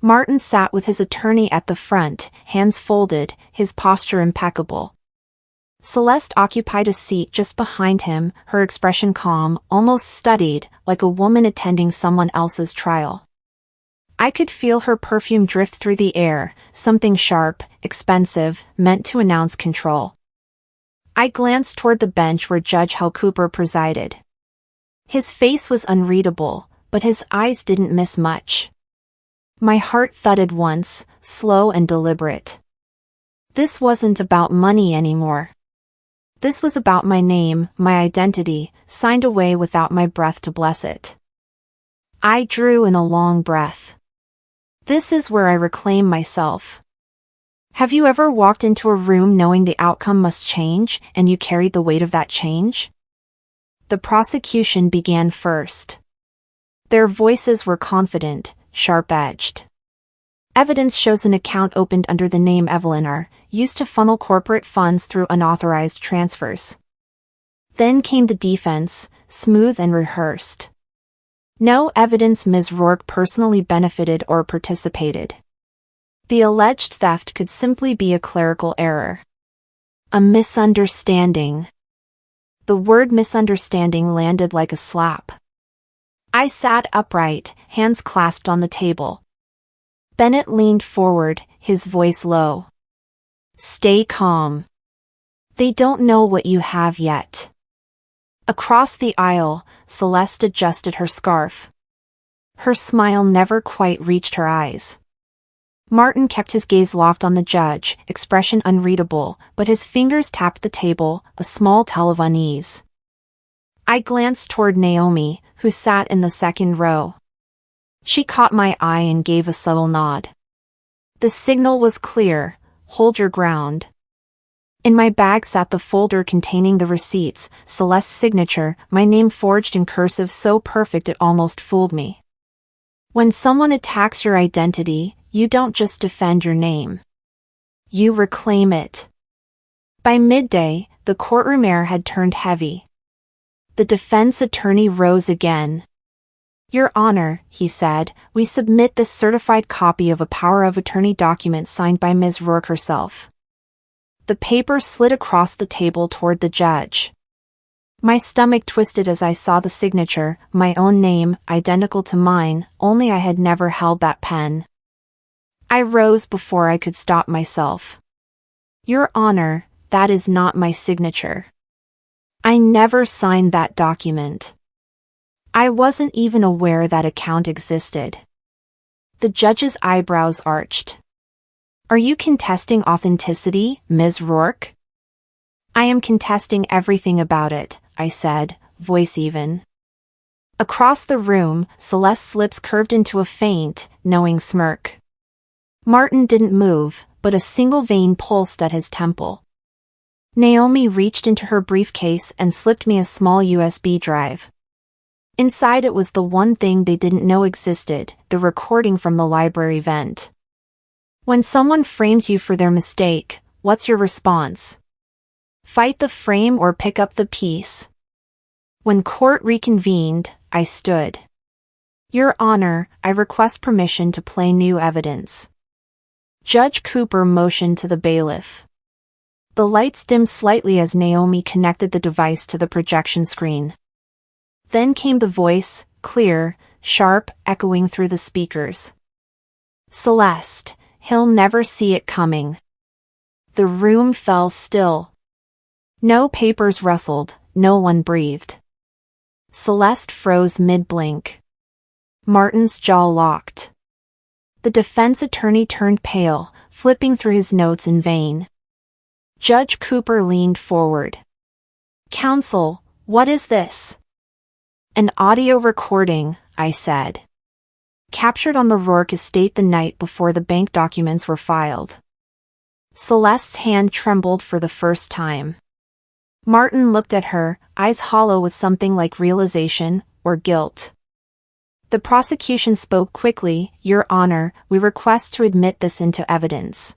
Martin sat with his attorney at the front, hands folded, his posture impeccable. Celeste occupied a seat just behind him, her expression calm, almost studied, like a woman attending someone else's trial. I could feel her perfume drift through the air, something sharp, expensive, meant to announce control. I glanced toward the bench where Judge Hal Cooper presided. His face was unreadable, but his eyes didn't miss much. My heart thudded once, slow and deliberate. This wasn't about money anymore. This was about my name, my identity, signed away without my breath to bless it. I drew in a long breath. This is where I reclaim myself. Have you ever walked into a room knowing the outcome must change, and you carried the weight of that change? The prosecution began first. Their voices were confident, sharp-edged. Evidence shows an account opened under the name Evelyn R., used to funnel corporate funds through unauthorized transfers. Then came the defense, smooth and rehearsed. No evidence Ms. Rourke personally benefited or participated. The alleged theft could simply be a clerical error. A misunderstanding. The word misunderstanding landed like a slap. I sat upright, hands clasped on the table. Bennett leaned forward, his voice low. Stay calm. They don't know what you have yet. Across the aisle, Celeste adjusted her scarf. Her smile never quite reached her eyes. Martin kept his gaze locked on the judge, expression unreadable, but his fingers tapped the table, a small tell of unease. I glanced toward Naomi, who sat in the second row. She caught my eye and gave a subtle nod. The signal was clear: hold your ground. In my bag sat the folder containing the receipts, Celeste's signature, my name forged in cursive so perfect it almost fooled me. When someone attacks your identity, you don't just defend your name. You reclaim it. By midday, the courtroom air had turned heavy. The defense attorney rose again. Your Honor, he said, we submit this certified copy of a power of attorney document signed by Ms. Rourke herself. The paper slid across the table toward the judge. My stomach twisted as I saw the signature, my own name, identical to mine, only I had never held that pen. I rose before I could stop myself. Your Honor, that is not my signature. I never signed that document. I wasn't even aware that account existed. The judge's eyebrows arched. Are you contesting authenticity, Ms. Rourke? I am contesting everything about it, I said, voice even. Across the room, Celeste's lips curved into a faint, knowing smirk. Martin didn't move, but a single vein pulsed at his temple. Naomi reached into her briefcase and slipped me a small USB drive. Inside it was the one thing they didn't know existed, the recording from the library vent. When someone frames you for their mistake, what's your response? Fight the frame or pick up the piece? When court reconvened, I stood. Your Honor, I request permission to play new evidence. Judge Cooper motioned to the bailiff. The lights dimmed slightly as Naomi connected the device to the projection screen. Then came the voice, clear, sharp, echoing through the speakers. Celeste, he'll never see it coming. The room fell still. No papers rustled, no one breathed. Celeste froze mid-blink. Martin's jaw locked. The defense attorney turned pale, flipping through his notes in vain. Judge Cooper leaned forward. Counsel, what is this? An audio recording, I said. Captured on the Rourke estate the night before the bank documents were filed. Celeste's hand trembled for the first time. Martin looked at her, eyes hollow with something like realization or guilt. The prosecution spoke quickly, Your Honor, we request to admit this into evidence.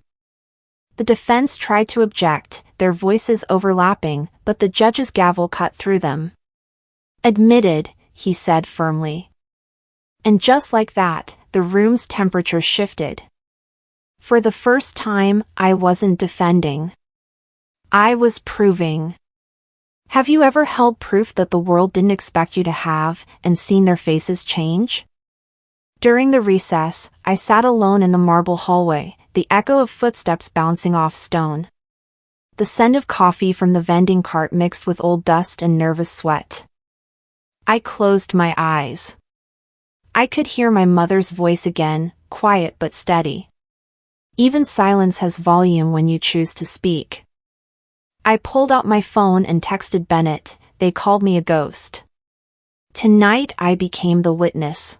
The defense tried to object, their voices overlapping, but the judge's gavel cut through them. Admitted, he said firmly. And just like that, the room's temperature shifted. For the first time, I wasn't defending. I was proving. Have you ever held proof that the world didn't expect you to have, and seen their faces change? During the recess, I sat alone in the marble hallway, the echo of footsteps bouncing off stone. the scent of coffee from the vending cart mixed with old dust and nervous sweat. I closed my eyes. I could hear my mother's voice again, quiet but steady. Even silence has volume when you choose to speak. I pulled out my phone and texted Bennett. They called me a ghost. Tonight I became the witness.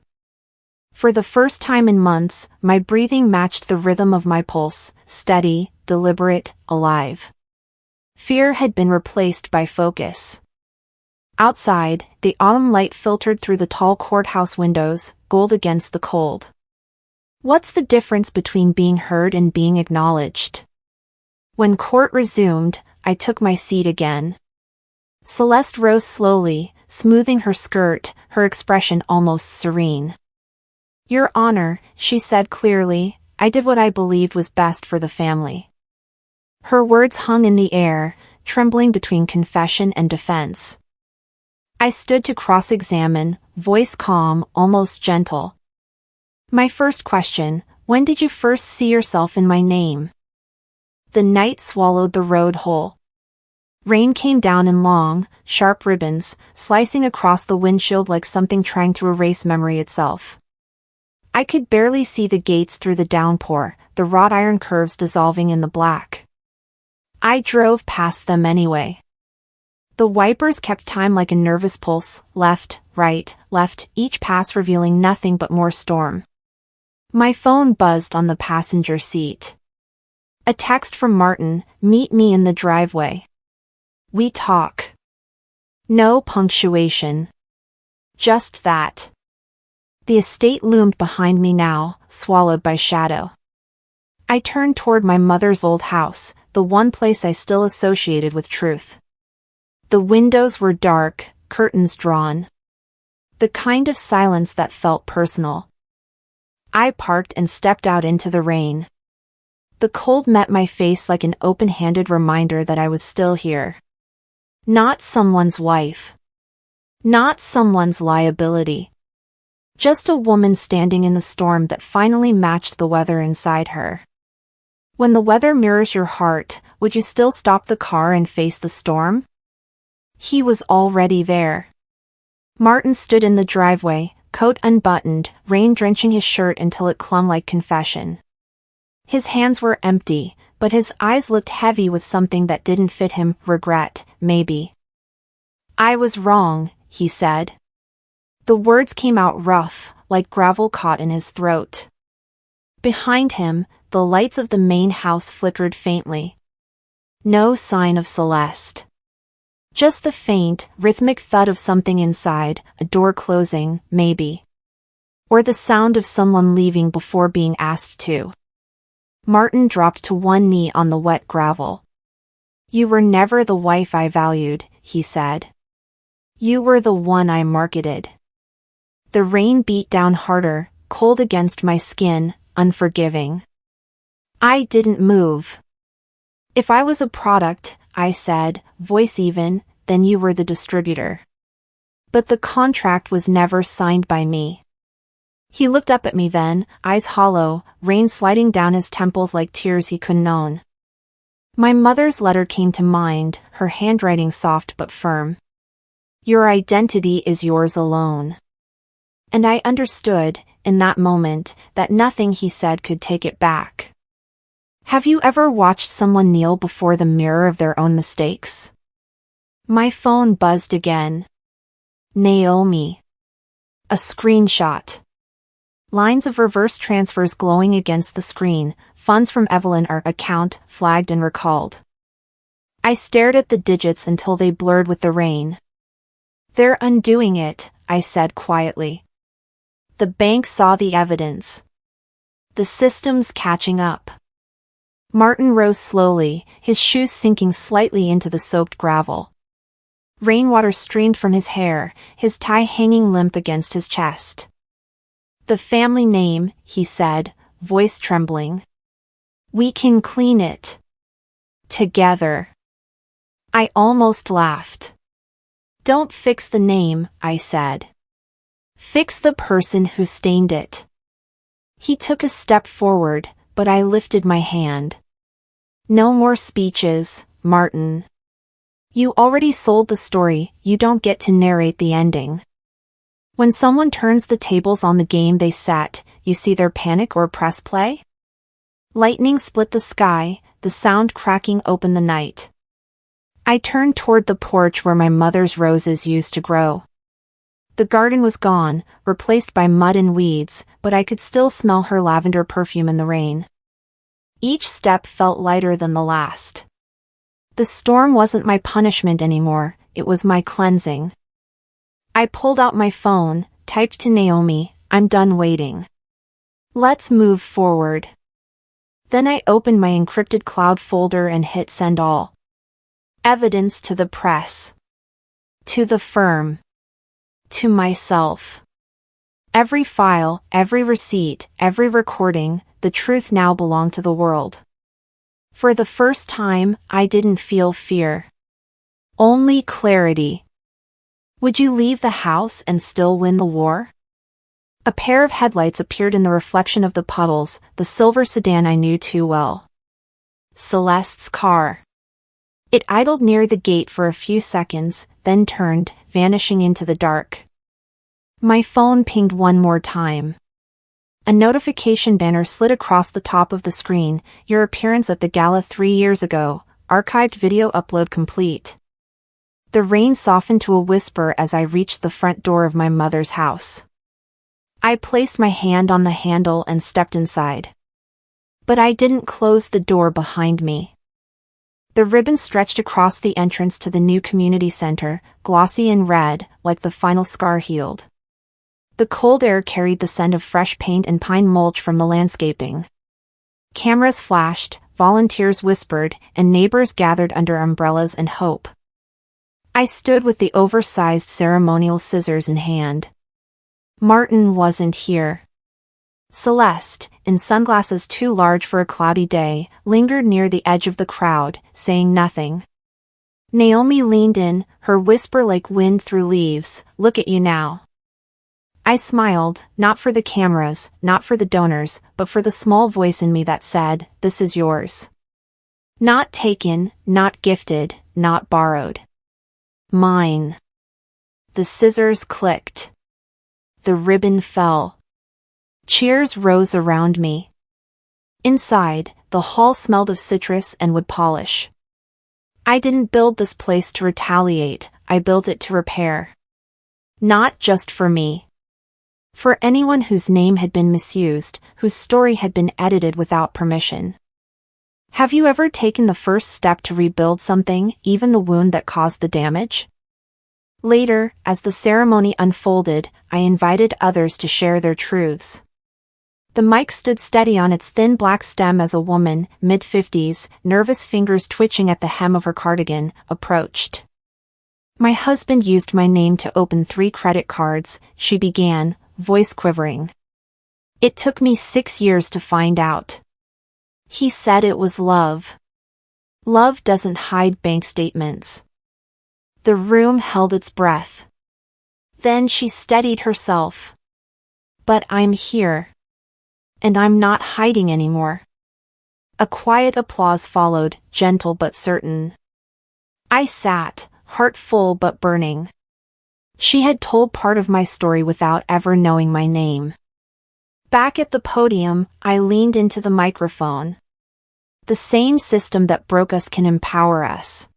For the first time in months, my breathing matched the rhythm of my pulse, steady, deliberate, alive. Fear had been replaced by focus. Outside, the autumn light filtered through the tall courthouse windows, gold against the cold. What's the difference between being heard and being acknowledged? When court resumed, I took my seat again. Celeste rose slowly, smoothing her skirt, her expression almost serene. Your Honor, she said clearly, I did what I believed was best for the family. Her words hung in the air, trembling between confession and defense. I stood to cross-examine, voice calm, almost gentle. My first question, when did you first see yourself in my name? The night swallowed the road whole. Rain came down in long, sharp ribbons, slicing across the windshield like something trying to erase memory itself. I could barely see the gates through the downpour, the wrought iron curves dissolving in the black. I drove past them anyway. The wipers kept time like a nervous pulse, left, left, each pass revealing nothing but more storm. My phone buzzed on the passenger seat. A text from Martin, meet me in the driveway. We talk. No punctuation. Just that. The estate loomed behind me now, swallowed by shadow. I turned toward my mother's old house, the one place I still associated with truth. The windows were dark, curtains drawn. The kind of silence that felt personal. I parked and stepped out into the rain. The cold met my face like an open-handed reminder that I was still here. Not someone's wife. Not someone's liability. Just a woman standing in the storm that finally matched the weather inside her. When the weather mirrors your heart, would you still stop the car and face the storm? He was already there. Martin stood in the driveway, coat unbuttoned, rain drenching his shirt until it clung like confession. His hands were empty, but his eyes looked heavy with something that didn't fit him, regret, maybe. I was wrong, he said. The words came out rough, like gravel caught in his throat. Behind him, the lights of the main house flickered faintly. No sign of Celeste. Just the faint, rhythmic thud of something inside, a door closing, maybe. Or the sound of someone leaving before being asked to. Martin dropped to one knee on the wet gravel. You were never the wife I valued, he said. You were the one I marketed. The rain beat down harder, cold against my skin, unforgiving. I didn't move. If I was a product, I said, voice even, then you were the distributor. But the contract was never signed by me. He looked up at me then, eyes hollow, rain sliding down his temples like tears he couldn't own. My mother's letter came to mind, her handwriting soft but firm. Your identity is yours alone. And I understood, in that moment, that nothing he said could take it back. Have you ever watched someone kneel before the mirror of their own mistakes? My phone buzzed again. Naomi. A screenshot. Lines of reverse transfers glowing against the screen, funds from Evelyn our account, flagged and recalled. I stared at the digits until they blurred with the rain. They're undoing it, I said quietly. The bank saw the evidence. The system's catching up. Martin rose slowly, his shoes sinking slightly into the soaked gravel. Rainwater streamed from his hair, his tie hanging limp against his chest. The family name, he said, voice trembling. We can clean it. Together. I almost laughed. Don't fix the name, I said. Fix the person who stained it. He took a step forward, but I lifted my hand. No more speeches, Martin. You already sold the story, you don't get to narrate the ending. When someone turns the tables on the game they set, you see their panic or press play? Lightning split the sky, the sound cracking open the night. I turned toward the porch where my mother's roses used to grow. The garden was gone, replaced by mud and weeds, but I could still smell her lavender perfume in the rain. Each step felt lighter than the last. The storm wasn't my punishment anymore, it was my cleansing. I pulled out my phone, typed to Naomi, "I'm done waiting. Let's move forward." Then I opened my encrypted cloud folder and hit send all. Evidence to the press. To the firm. To myself. Every file, every receipt, every recording, the truth now belonged to the world. For the first time, I didn't feel fear. Only clarity. Would you leave the house and still win the war? A pair of headlights appeared in the reflection of the puddles, the silver sedan I knew too well. Celeste's car. It idled near the gate for a few seconds, then turned, vanishing into the dark. My phone pinged one more time. A notification banner slid across the top of the screen, "Your appearance at the gala 3 years ago, archived video upload complete." The rain softened to a whisper as I reached the front door of my mother's house. I placed my hand on the handle and stepped inside. But I didn't close the door behind me. The ribbon stretched across the entrance to the new community center, glossy and red, like the final scar healed. The cold air carried the scent of fresh paint and pine mulch from the landscaping. Cameras flashed, volunteers whispered, and neighbors gathered under umbrellas and hope. I stood with the oversized ceremonial scissors in hand. Martin wasn't here. Celeste, in sunglasses too large for a cloudy day, lingered near the edge of the crowd, saying nothing. Naomi leaned in, her whisper like wind through leaves, "Look at you now." I smiled, not for the cameras, not for the donors, but for the small voice in me that said, "This is yours." Not taken, not gifted, not borrowed. Mine. The scissors clicked. The ribbon fell. Cheers rose around me. Inside, the hall smelled of citrus and wood polish. I didn't build this place to retaliate, I built it to repair. Not just for me. For anyone whose name had been misused, whose story had been edited without permission. Have you ever taken the first step to rebuild something, even the wound that caused the damage? Later, as the ceremony unfolded, I invited others to share their truths. The mic stood steady on its thin black stem as a woman, mid-50s, nervous fingers twitching at the hem of her cardigan, approached. "My husband used my name to open 3 credit cards," she began, voice quivering. "It took me 6 years to find out. He said it was love. Love doesn't hide bank statements." The room held its breath. Then she steadied herself. "But I'm here. And I'm not hiding anymore." A quiet applause followed, gentle but certain. I sat, heart full but burning. She had told part of my story without ever knowing my name. Back at the podium, I leaned into the microphone. The same system that broke us can empower us.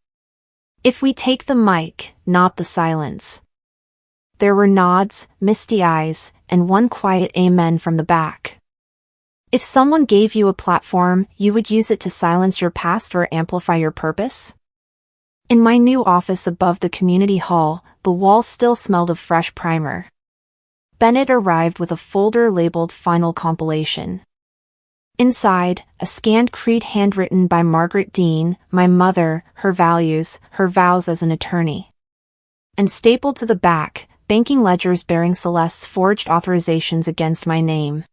If we take the mic, not the silence. There were nods, misty eyes, and one quiet amen from the back. If someone gave you a platform, you would use it to silence your past or amplify your purpose? In my new office above the community hall, the walls still smelled of fresh primer. Bennett arrived with a folder labeled Final Compilation. Inside, a scanned creed handwritten by Margaret Dean, my mother, her values, her vows as an attorney. And stapled to the back, banking ledgers bearing Celeste's forged authorizations against my name.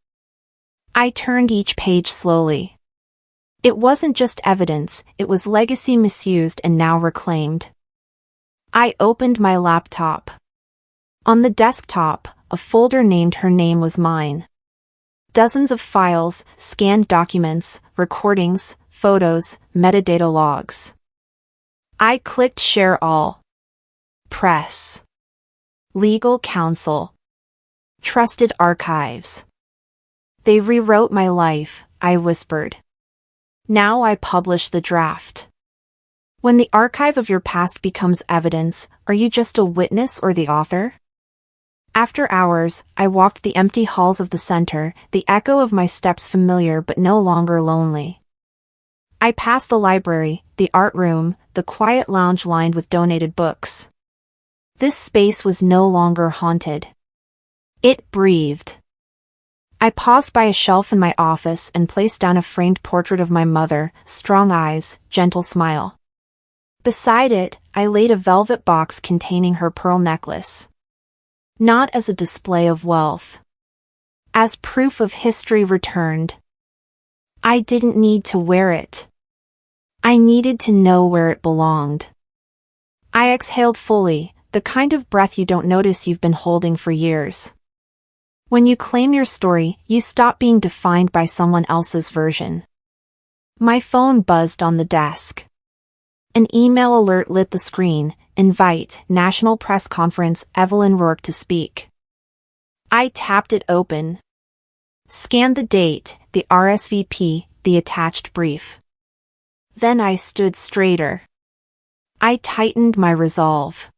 I turned each page slowly. It wasn't just evidence, it was legacy misused and now reclaimed. I opened my laptop. On the desktop, a folder named Her Name Was Mine. Dozens of files, scanned documents, recordings, photos, metadata logs. I clicked share all. Press. Legal counsel. Trusted archives. They rewrote my life, I whispered. Now I publish the draft. When the archive of your past becomes evidence, are you just a witness or the author? After hours, I walked the empty halls of the center, the echo of my steps familiar but no longer lonely. I passed the library, the art room, the quiet lounge lined with donated books. This space was no longer haunted. It breathed. I paused by a shelf in my office and placed down a framed portrait of my mother, strong eyes, gentle smile. Beside it, I laid a velvet box containing her pearl necklace. Not as a display of wealth. As proof of history returned. I didn't need to wear it. I needed to know where it belonged. I exhaled fully, the kind of breath you don't notice you've been holding for years. When you claim your story, you stop being defined by someone else's version. My phone buzzed on the desk. An email alert lit the screen. Invite, National Press Conference, Evelyn Rourke to speak. I tapped it open. Scanned the date, the RSVP, the attached brief. Then I stood straighter. I tightened my resolve.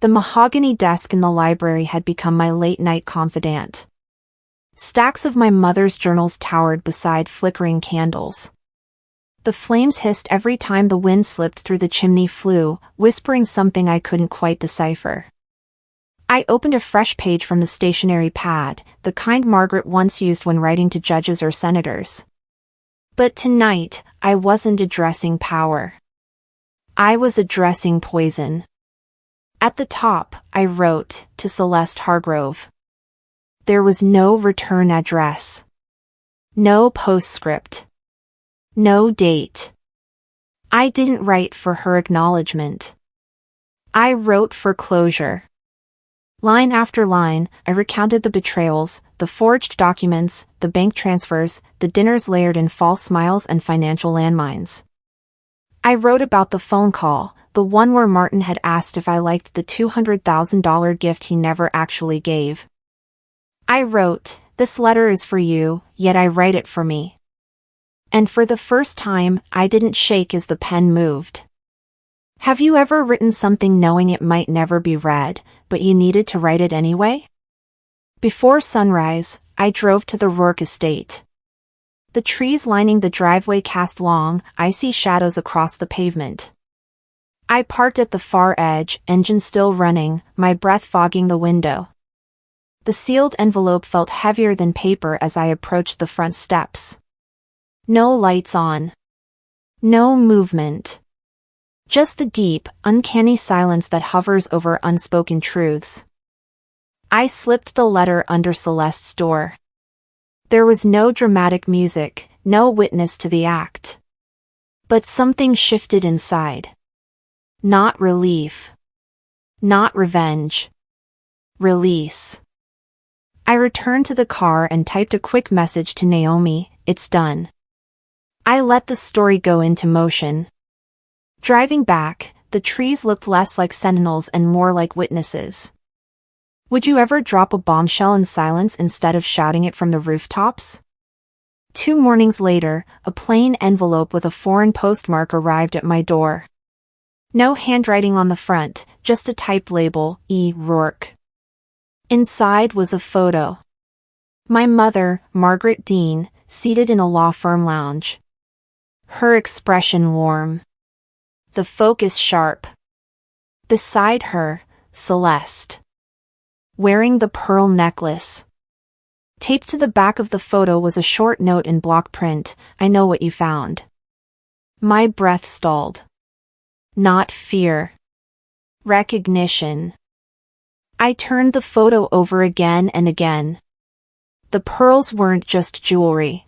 The mahogany desk in the library had become my late-night confidant. Stacks of my mother's journals towered beside flickering candles. The flames hissed every time the wind slipped through the chimney flue, whispering something I couldn't quite decipher. I opened a fresh page from the stationery pad, the kind Margaret once used when writing to judges or senators. But tonight, I wasn't addressing power. I was addressing poison. At the top, I wrote, to Celeste Hargrove. There was no return address. No postscript. No date. I didn't write for her acknowledgement. I wrote for closure. Line after line, I recounted the betrayals, the forged documents, the bank transfers, the dinners layered in false smiles and financial landmines. I wrote about the phone call, the one where Martin had asked if I liked the $200,000 gift he never actually gave. I wrote, this letter is for you, yet I write it for me. And for the first time, I didn't shake as the pen moved. Have you ever written something knowing it might never be read, but you needed to write it anyway? Before sunrise, I drove to the Rourke estate. The trees lining the driveway cast long, icy shadows across the pavement. I parked at the far edge, engine still running, my breath fogging the window. The sealed envelope felt heavier than paper as I approached the front steps. No lights on. No movement. Just the deep, uncanny silence that hovers over unspoken truths. I slipped the letter under Celeste's door. There was no dramatic music, no witness to the act. But something shifted inside. Not relief. Not revenge. Release. I returned to the car and typed a quick message to Naomi, it's done. I let the story go into motion. Driving back, the trees looked less like sentinels and more like witnesses. Would you ever drop a bombshell in silence instead of shouting it from the rooftops? 2 mornings later, a plain envelope with a foreign postmark arrived at my door. No handwriting on the front, just a typed label, E. Rourke. Inside was a photo. My mother, Margaret Dean, seated in a law firm lounge. Her expression warm. The focus sharp. Beside her, Celeste. Wearing the pearl necklace. Taped to the back of the photo was a short note in block print, I know what you found. My breath stalled. Not fear. Recognition. I turned the photo over again and again. The pearls weren't just jewelry.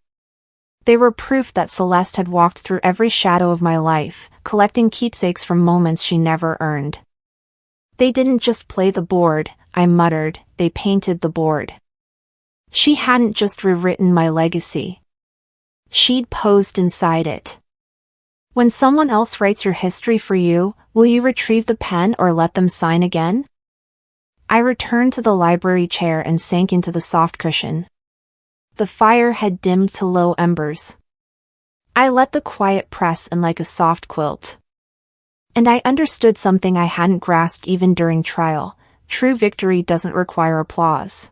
They were proof that Celeste had walked through every shadow of my life, collecting keepsakes from moments she never earned. They didn't just play the board, I muttered, they painted the board. She hadn't just rewritten my legacy. She'd posed inside it. When someone else writes your history for you, will you retrieve the pen or let them sign again? I returned to the library chair and sank into the soft cushion. The fire had dimmed to low embers. I let the quiet press in like a soft quilt. And I understood something I hadn't grasped even during trial. True victory doesn't require applause.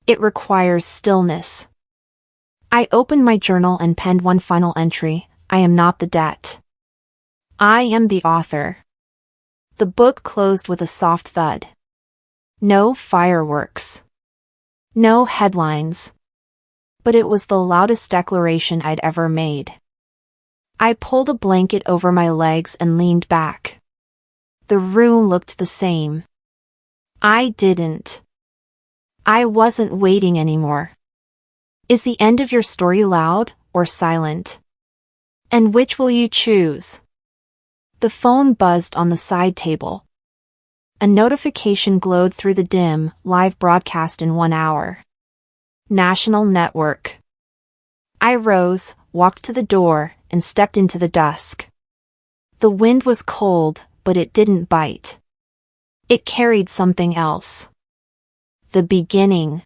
It requires stillness. I opened my journal and penned one final entry. I am not the debt. I am the author. The book closed with a soft thud. No fireworks. No headlines. But it was the loudest declaration I'd ever made. I pulled a blanket over my legs and leaned back. The room looked the same. I didn't. I wasn't waiting anymore. Is the end of your story loud or silent? And which will you choose? The phone buzzed on the side table. A notification glowed through the dim, live broadcast in 1 hour. National network. I rose, walked to the door, and stepped into the dusk. The wind was cold, but it didn't bite. It carried something else. The beginning.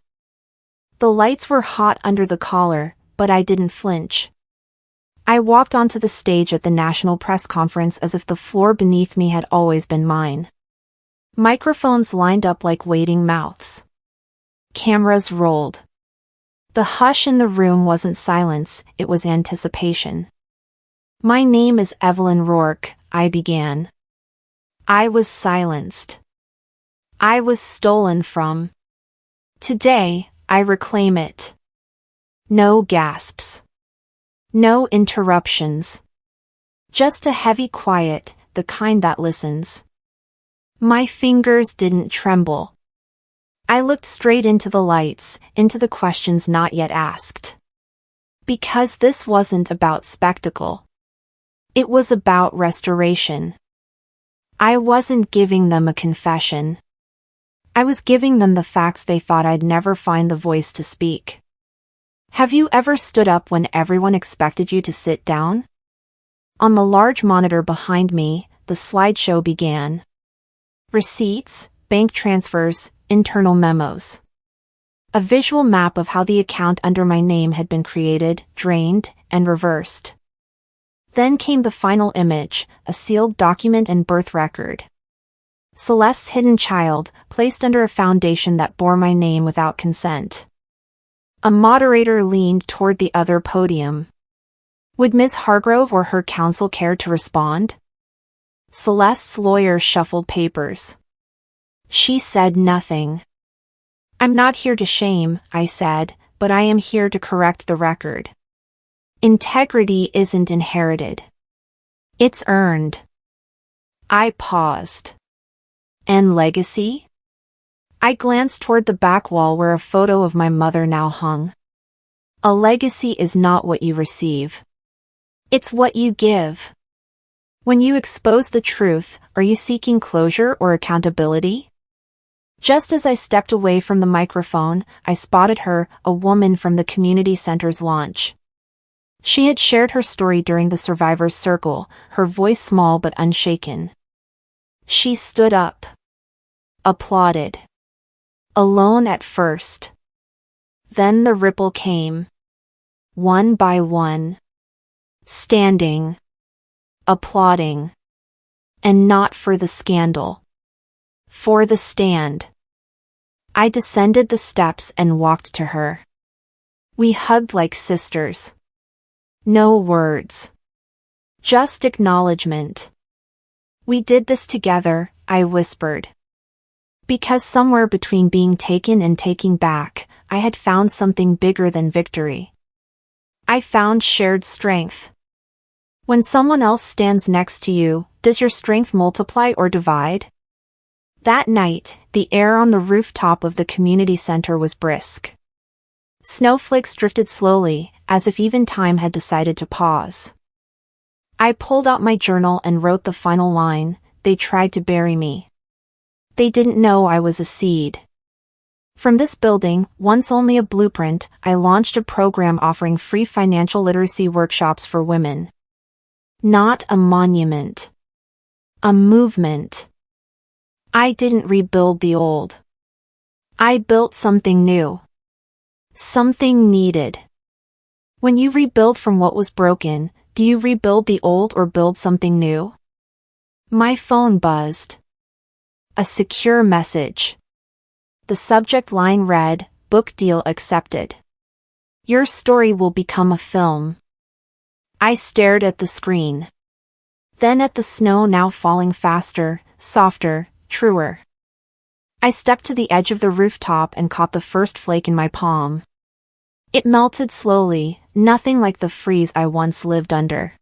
The lights were hot under the collar, but I didn't flinch. I walked onto the stage at the national press conference as if the floor beneath me had always been mine. Microphones lined up like waiting mouths. Cameras rolled. The hush in the room wasn't silence, it was anticipation. My name is Evelyn Rourke, I began. I was silenced. I was stolen from. Today, I reclaim it. No gasps. No interruptions. Just a heavy quiet, the kind that listens. My fingers didn't tremble. I looked straight into the lights, into the questions not yet asked. Because this wasn't about spectacle. It was about restoration. I wasn't giving them a confession. I was giving them the facts they thought I'd never find the voice to speak. Have you ever stood up when everyone expected you to sit down? On the large monitor behind me, the slideshow began. Receipts, bank transfers, internal memos. A visual map of how the account under my name had been created, drained, and reversed. Then came the final image, a sealed document and birth record. Celeste's hidden child, placed under a foundation that bore my name without consent. A moderator leaned toward the other podium. Would Ms. Hargrove or her counsel care to respond? Celeste's lawyer shuffled papers. She said nothing. I'm not here to shame, I said, but I am here to correct the record. Integrity isn't inherited. It's earned. I paused. And legacy? I glanced toward the back wall where a photo of my mother now hung. A legacy is not what you receive. It's what you give. When you expose the truth, are you seeking closure or accountability? Just as I stepped away from the microphone, I spotted her, a woman from the community center's launch. She had shared her story during the survivors' circle, her voice small but unshaken. She stood up. Applauded. Alone at first. Then the ripple came. One by one. Standing. Applauding. And not for the scandal. For the stand. I descended the steps and walked to her. We hugged like sisters. No words. Just acknowledgement. We did this together, I whispered. Because somewhere between being taken and taking back, I had found something bigger than victory. I found shared strength. When someone else stands next to you, does your strength multiply or divide? That night, the air on the rooftop of the community center was brisk. Snowflakes drifted slowly, as if even time had decided to pause. I pulled out my journal and wrote the final line, "They tried to bury me. They didn't know I was a seed." From this building, once only a blueprint, I launched a program offering free financial literacy workshops for women. Not a monument. A movement. I didn't rebuild the old. I built something new. Something needed. When you rebuild from what was broken, do you rebuild the old or build something new? My phone buzzed. A secure message. The subject line read, "Book deal accepted. Your story will become a film." I stared at the screen. Then at the snow now falling faster, softer, truer. I stepped to the edge of the rooftop and caught the first flake in my palm. It melted slowly, nothing like the freeze I once lived under.